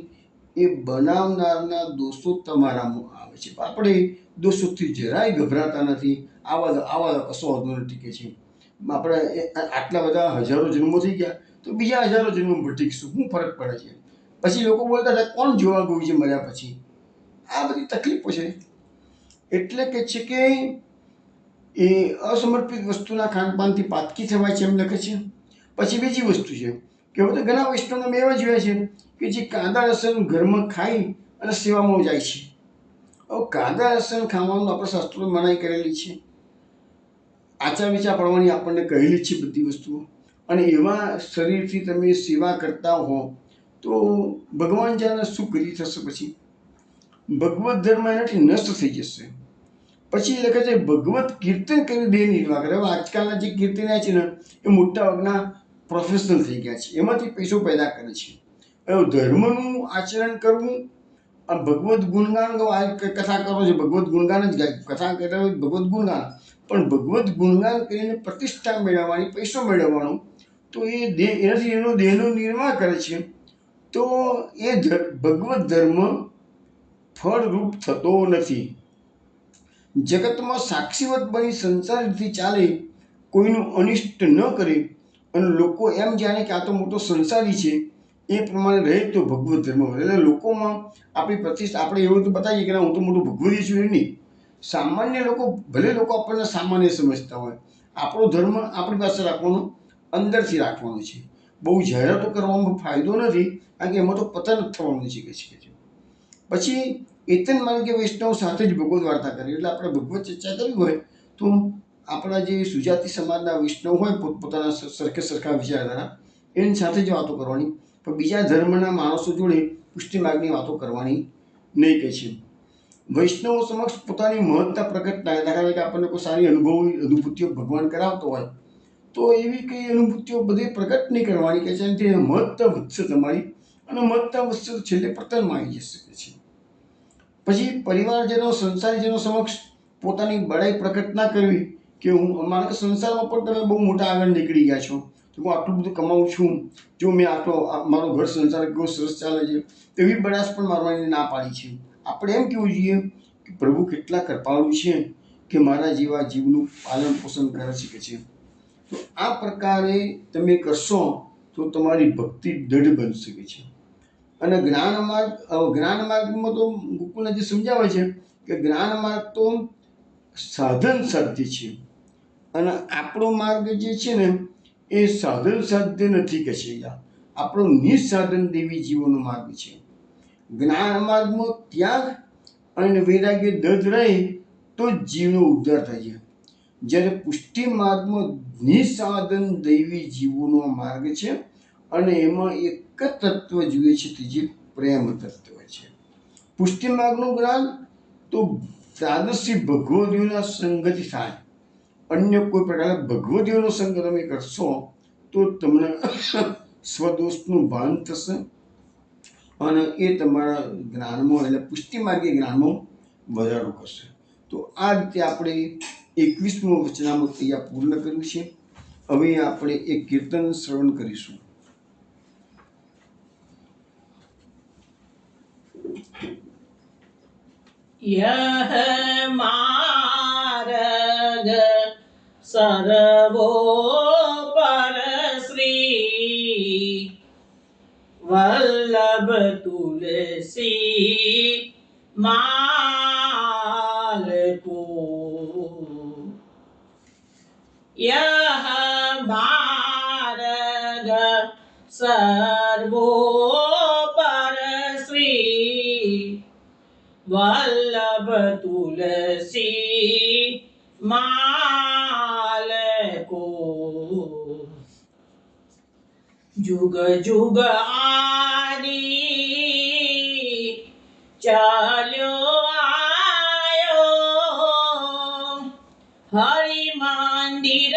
[SPEAKER 1] એ બનાવનારના દોષો તમારામાં આવે છે. આપણે દોષોથી જરાય ગભરાતા નથી. આવા કશો વાંધો નથી કે છે. આપણે આટલા બધા હજારો જન્મો થઈ ગયા તો બીજા હજારો જન્મ ભટકીશું, શું ફરક પડે છે? પછી લોકો બોલતા હતા કોણ જોવા ગયું છે મર્યા પછી? આ બધી તકલીફો છે. એટલે કે છે કે એ અસમર્પિત વસ્તુના ખાનપાનથી પાતકી થવાય છે એમ લખે છે. પછી બીજી વસ્તુ છે કે હવે તો ઘણા વૈષ્ણવના મેં એવા જોયા છે કે જે કાંદા લસણ ઘરમાં ખાઈ અને સેવામાં જાય છે. હવે કાંદા લસણ ખાવાનું આપણે શાસ્ત્રોએ મનાઈ કરેલી છે, આચાર વિચાર પડવાની આપણને કહેલી છે બધી વસ્તુઓ. અને એવા શરીરથી તમે સેવા કરતા હો તો ભગવાન જાણે શું કરી થશે? પછી ભગવત ધર્મ એનાથી નષ્ટ થઈ જશે. પછી લખે છે ભગવત કીર્તન કરી દેહ નિર્વાહ કરે. હવે આજકાલના જે કીર્તન્યા છે ને એ મોટા ભાગના પ્રોફેશનલ થઈ ગયા છે, એમાંથી પૈસો પેદા કરે છે. હવે ધર્મનું આચરણ કરવું, ભગવત ગુણગાન કથા કરો છો, ભગવત ગુણગાન જ ગાય, કથા કરે ભગવત ગુણગાન, પણ ભગવત ગુણગાન કરીને પ્રતિષ્ઠા મેળવવાની, પૈસો મેળવવાનો, તો એ દેહ એનાથી એનો દેહનું નિર્માણ કરે છે, તો એ ભગવત ધર્મ ફળરૂપ થતો નથી. જગતમાં સાક્ષીવત બની સંસાર રીતે ચાલે, કોઈનું અનિષ્ટ ન કરે અને લોકો એમ જાણે કે આ તો મોટો સંસારી છે, એ પ્રમાણે રહે તો ભગવત ધર્મ વધે. એટલે લોકોમાં આપણી પ્રતિષ્ઠા, આપણે એવું તો બતાવીએ કે ના હું તો મોટું ભગવતી છું, એ નહીં. સામાન્ય લોકો, ભલે લોકો આપણને સામાન્ય સમજતા હોય, આપણો ધર્મ આપણી પાસે રાખવાનો, અંદરથી રાખવાનો છે. બહુ જાહેરાતો કરવામાં ફાયદો નથી, કારણ કે એમાં તો પતન જ થવાનું છે કે છે. પછી એતન માર્ગે વૈષ્ણવ સાથે જ ભગવત વાર્તા કરી. એટલે આપણે ભગવત ચર્ચા કરવી હોય તો આપણા જે સુજાતિ સમાજના વૈષ્ણવ હોય, પોતપોતાના સરખા વિચારધારા, એની સાથે જ વાતો કરવાની, પણ બીજા ધર્મના માણસો જોડે પુષ્ટિ માર્ગની વાતો કરવાની નહીં કહે છે. વૈષ્ણવો સમક્ષ પોતાની મહત્તા પ્રગટ થાય. દાખલા તરીકે આપણને કોઈ સારી અનુભૂતિઓ ભગવાન કરાવતો હોય તો એવી કઈ અનુભૂતિઓ બધી પ્રગટ નહીં કરવાની કે છે, તે મહત્તા વધશે તમારી, અને મહત્તા વધશે તો છેલ્લે પતનમાં આવી જશે કે છે. પછી પરિવારજનો, સંસારીજનો સમક્ષ પોતાની બડાઈ પ્રકટ ના કરવી કે હું, માનો કે સંસારમાં પણ તમે બહુ મોટા આગળ નીકળી ગયા છો, તો હું આટલું બધું કમાઉં છું, જો મેં આટલો મારો ઘર સંસાર કેવો સરસ ચાલે છે, એવી બડાશ પણ મારવાની ના પાડી છે. આપણે એમ કહેવું જોઈએ કે પ્રભુ કેટલા કૃપાળુ છે કે મારા જેવા જીવનું પાલન પોષણ કરી શકે છે. તો આ પ્રકારે તમે કરશો તો તમારી ભક્તિ દૃઢ બની શકે છે. અને જ્ઞાન માર્ગમાં તો ગોકુલજી સમજાવે છે કે જ્ઞાન માર્ગ તો સાધન સાધ્ય છે, અને આપણો માર્ગ જે છે ને એ સાધન સાધ્ય નથી કે છે. આપણો નિસાધન દેવી જીવોનો માર્ગ છે. જ્ઞાન માર્ગમાં ત્યાગ અને વૈરાગ્ય દૃઢ રહે તો જ જીવનો ઉદ્ધાર થાય છે. જ્યારે પુષ્ટિ માર્ગમાં નિસાધન દૈવી જીવોનો માર્ગ છે, અને એમાં એક જ તત્વ જોઈએ છે, તે જે પ્રેમ તત્વ છે. પુષ્ટિ માર્ગનું જ્ઞાન તો તાદર્શી ભગવદીઓના સંગથી થાય. અન્ય કોઈ પ્રકારના ભગવદીઓનો સંગ તમે કરશો તો તમને સ્વદોષનું ભાન થશે, અને એ તમારા જ્ઞાનમાં, એટલે પુષ્ટિ માર્ગે જ્ઞાનમાં વધારો કરશે. તો આ રીતે આપણે 21મો વચનામૃત અહીંયા પૂર્ણ કર્યું છે. હવે આપણે એક કીર્તન શ્રવણ કરીશું.
[SPEAKER 2] यह मार्ग सर्वोपर श्री वल्लभ तुलसी माल को, यह मार्ग सर्वोपर श्री वल्लभ तुलसी माल को, जुग जुग आदि चलो आयो, हरि मंदिर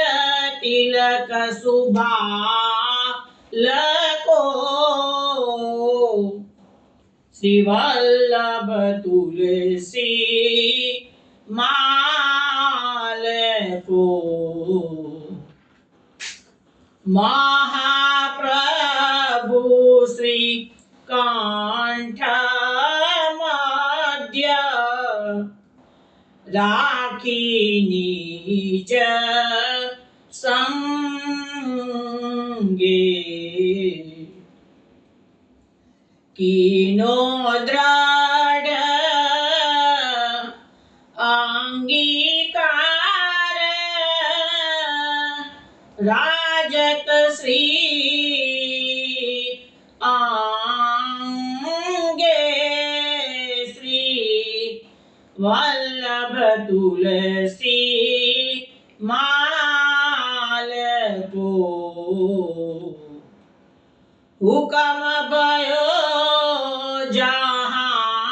[SPEAKER 2] तिलक सुभालको, श्री वल्लभ तुलसी माल को, महाप्रभु श्री कंठ मध्य राखी नीच संगे, कीनो दृढ़ अंगीकार राजत श्री आंगे, श्री वल्लभ तुलसी माल को, हुकम भयो जहांगीर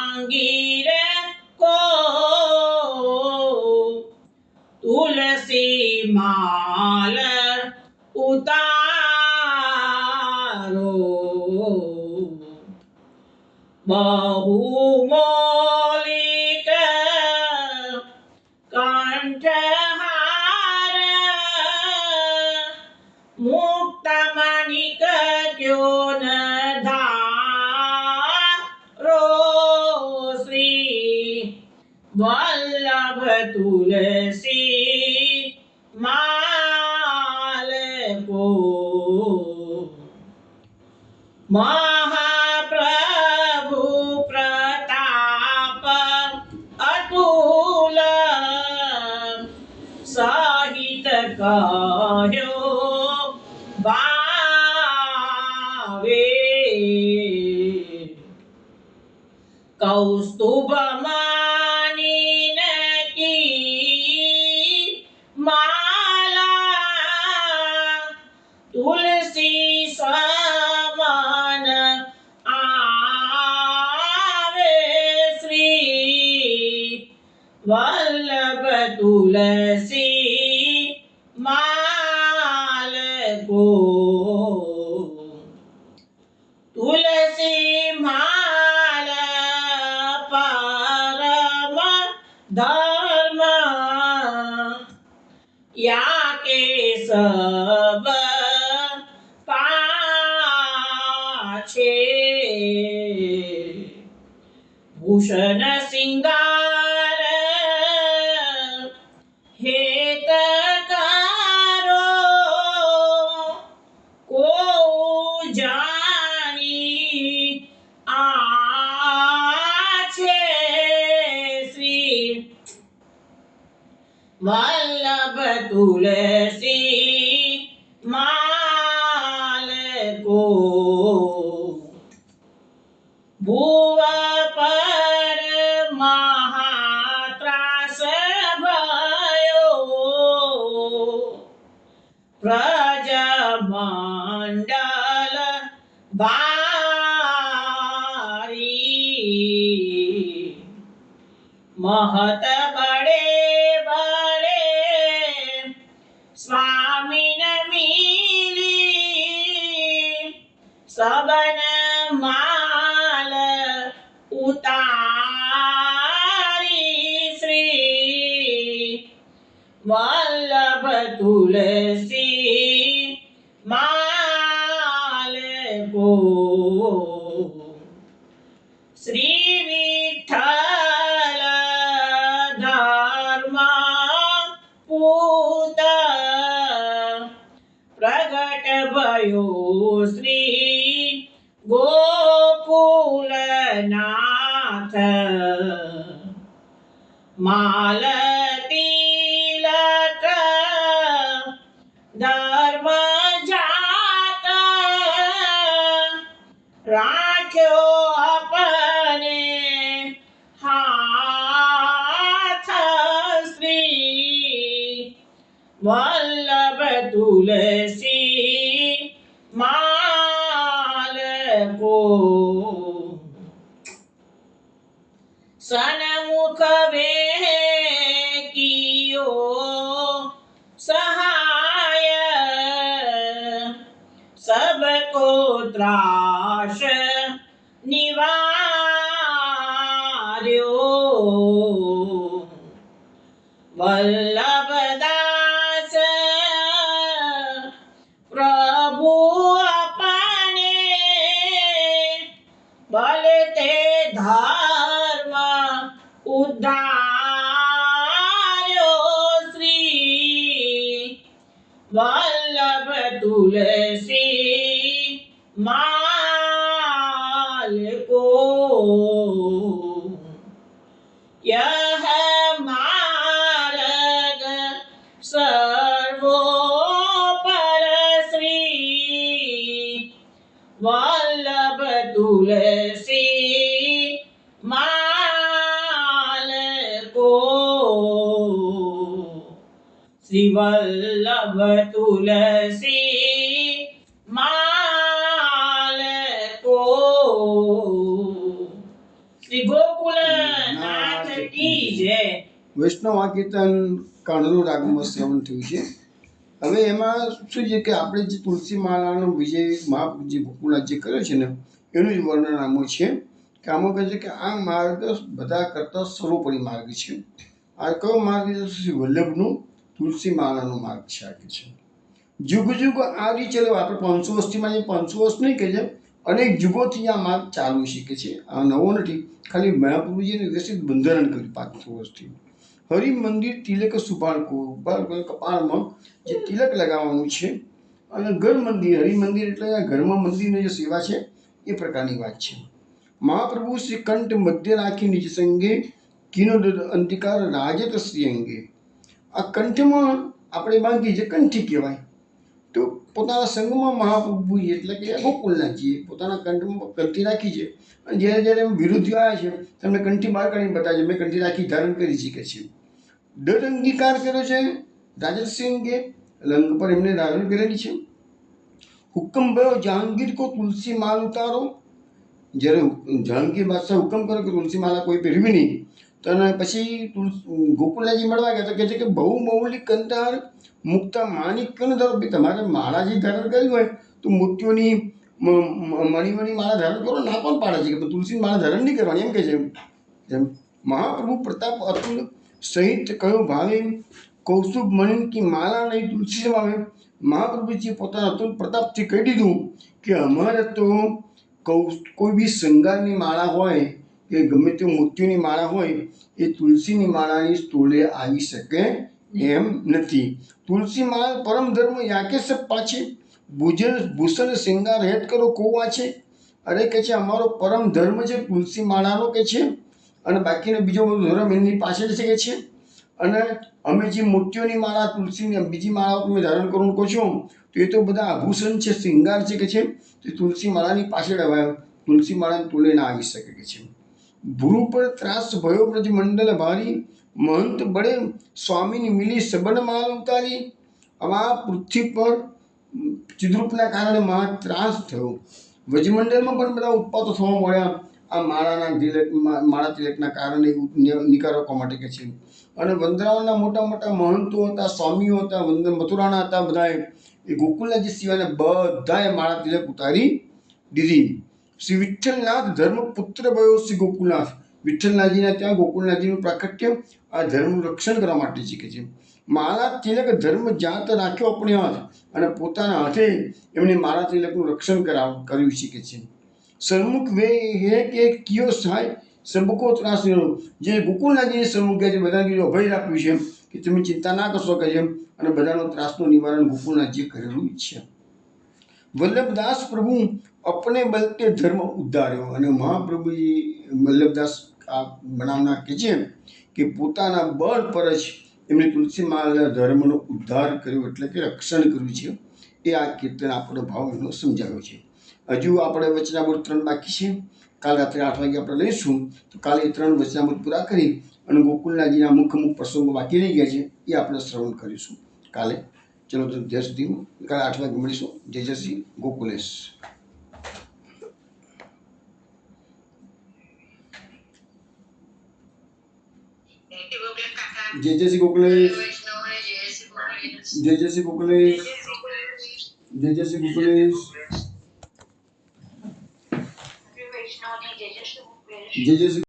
[SPEAKER 2] को, तुलसी माल उतारो, बहुमौलिक कंठहार मुक्तम વલ્લભ તુલસી માલ કો મહાપ્રભુ પ્રતાપ અતુલ સહિત કહ્યો ભાવે કૌસ્તુભ માનીને કી માલા તુલસી સમાન આવે શ્રી વલ્લભ તુલસી માલ કો તુલસી માલ પરમ ધર્મ યા કે સબ પાછે ભૂષણ સિંગાર હેતકારો કો જાણી આછે શ્રી વલ્લભ તુલસી માલ કો ભુવ પર મહાત્રાસ ભયો પ્રજમંડલ ભારી મહત બડે બડે સ્વામીન મિલી સબન માલ ઉતારી શ્રી વલ્લભ તુલસી માલ કો શ્રી વિઠ્ઠલ ધર્મ પૂત પ્રગટ ભયો શ્રી ગોકુલનાથ માલ તિલક ધર્મ જાત રાખ્યો અપને હાથ શ્રી વલ્લભ તુલસી માલ કો સન્મુખ વે કિયો સહાય સબકો ત્રાસ નિવાર્યો વલ્લભદાસ પ્રભુ અપને બલતે ધર્મ ઉદ્ધાર્યો શ્રી વલ્લભ તુલસી માલ કો यह मार्ग सर्वो पर श्री वल्लभ तुलसी माल को श्री वल्लभ तुलसी माल को શ્રી ગોકુલનાથ કી જય.
[SPEAKER 1] વૈષ્ણવ આ કીર્તન કાણરૂ રાગમાં સેવન થયું છે. હવે એમાં શું છે કે આપણે જે તુલસી માળાનો વિજય મહાપૂજ્ય ગોકુળનાથજી કર્યો છે ને એનું જ વર્ણન આમાં છે કે આમાં કહે છે કે આ માર્ગ બધા કરતાં સર્વોપરી માર્ગ છે. આ કયો માર્ગ છે? શ્રી વલ્લભનું તુલસી માળાનો માર્ગ છે. આ કે છે જુગ જુગ આવી ચાલો આપણે 500 વર્ષથી 500 વર્ષ નહીં કહે છે, અનેક યુગોથી આ માર્ગ ચાલુ શકે છે, આ નવો નથી. ખાલી મહાપ્રભુજીને વ્યવસ્થિત બંધારણ કર્યું 500 વર્ષથી. હરિ મંદિર તિલક સુભાળકો, કપાળમાં જે તિલક લગાવવાનું છે. અને ઘર મંદિર, હરિ મંદિર એટલે ઘરમાં મંદિરની જે સેવા છે એ પ્રકારની વાત છે. મહાપ્રભુ શ્રી કંઠ મધ્ય રાખી નિજ સંગે કિનો અંતિકાર રાજત શ્રી અંગે. આ કંઠમાં આપણે બાંધી જે કંઠી કહેવાય, તો પોતાના સંગમાં મહાપ્રભુ એટલે કે ગોકુલનાથજીએ પોતાના કંઠમાં કંઠી રાખી છે. અને જ્યારે જ્યારે વિરોધીઓ આવ્યા છે તેમને કંઠી બહાર કાઢીને બતાવે છે મેં કંઠી રાખી ધારણ કરી શકે છે. દઢ અંગીકાર કર્યો છે રાજશ્રી અંગે, અંગ પર એમને ધારણ કરેલી છે. હુકમ ભયો જહાંગીર કો તુલસી માલ ઉતારો. જ્યારે જહાંગીર બાદશાહ હુકમ કર્યો કે તુલસી માલા કોઈ પહેરવી નહીં, તો પછી ગોકુલનાથજી મળવા ગયા તો કહે છે કે બહુ મૌલિક કંઠાર મુક્તા માણિક્યનો ધારો. ભાઈ તમારે માળા જે ધારણ કરી હોય તો મોતીઓની મણીઓની માળા ધારણ કરો, ના પણ પાડે છે કે તુલસી માળા ધારણ નહીં કરવાની, એમ કે છે. જેમ મહાપ્રભુ પ્રતાપ અતુલ સહિત કયો ભાવે કૌશુભ મણિ કી માલા નહીં તુલસી ભાવે. મહાપ્રભુજી પોતાના અતુલ પ્રતાપથી કહી દીધું કે અમારે તો કોઈ બી શૃંગારની માળા હોય કે ગમે તે મોતીઓની માળા હોય એ તુલસીની માળાની તોલે આવી શકે એમ નથી. તુલસી માળા પરમ ધર્મ યાકે સબ પાછે, ભૂષણ શૃંગાર હેત કરો કોવા છે. અરે કે છે અમારો પરમ ધર્મ છે તુલસી માળાનો કે છે, અને બાકીનો બીજો બધો ધર્મ એમની પાછળ છે કે છે. અને અમે જે મોતીઓની માળા તુલસીની બીજી માળાઓ તમે ધારણ કરવાનું કહો છો તો એ તો બધા આભૂષણ છે, શૃંગાર છે કે છે, તે તુલસી માળાની પાછળ હવે તુલસી માળાને તોલે ના આવી શકે કે છે. ભ્રુ પર ત્રાસ ભયો બ્રજ મંડળ ભારી, મહંત બળે સ્વામીની મિલી સબન માલ ઉતારી. હવે આ પૃથ્વી પર ચિદ્રૂપના કારણે મહા ત્રાસ થયો. વ્રજમંડળમાં પણ બધા ઉત્પાતો થવા મળ્યા આ માળા તિલકના કારણે નિકારકો માટે કે છે. અને વંદરાઓના મોટા મોટા મહંતો હતા, સ્વામીઓ હતા, મથુરાના હતા, બધાએ એ ગોકુલનાથજી સિવાયના બધાએ માળા તિલક ઉતારી દીધી. શ્રી વિઠ્ઠલનાથ ધર્મપુત્ર ભયો શ્રી ગોકુલનાથ. વિઠ્ઠલનાથજીના ત્યાં ગોકુલનાથજીનું પ્રાકટ્ય આ ધર્મનું રક્ષણ કરવા માટે શીખે છે. માળા તિલક ધર્મ જાત રાખ્યો આપણે હાથ, અને પોતાના હાથે એમણે માળા તિલકનું રક્ષણ કર્યું શીખે છે. સન્મુખ વે હે કે કિયો સહાય સબકો ત્રાસ. જે ગોકુલનાથજીને સન્મુખ ગયા છે બધાને અભય રાખ્યું છે કે તમે ચિંતા ના કરશો કે જેમ, અને બધાનો ત્રાસનું નિવારણ ગોકુલનાથજીએ કરેલું છે. વલ્લભદાસ પ્રભુ અપને બલ કે ધર્મ ઉદ્ધાર્યો. અને મહાપ્રભુજી વલ્લભદાસ આ બનાવનાર કે છે કે પોતાના બળ પર જ એમણે તુલસી માળા ધર્મનો ઉદ્ધાર કર્યો એટલે કે રક્ષણ કર્યું છે. એ આ કીર્તન આપણો ભાવ એનો સમજાવ્યો છે. હજુ આપણે વચનામૃત 3 બાકી છે. કાલ રાત્રે 8 વાગે આપણે લઈશું. તો કાલે 3 વચનામૃત પૂરા કરી અને ગોકુલનાથજીના અમુક પ્રસંગો બાકી રહી ગયા છે એ આપણે શ્રવણ કરીશું કાલે. ચલો તો ત્યાં સુધી કાલે 8 વાગે મળીશું. જય જય શ્રી ગોકુલેશ. જય જય શ્રી ગોકુલેશ. જય જય શ્રી ગોકુલેશ. જય જય શ્રી ગોકુલેશ. જય જય શ્રી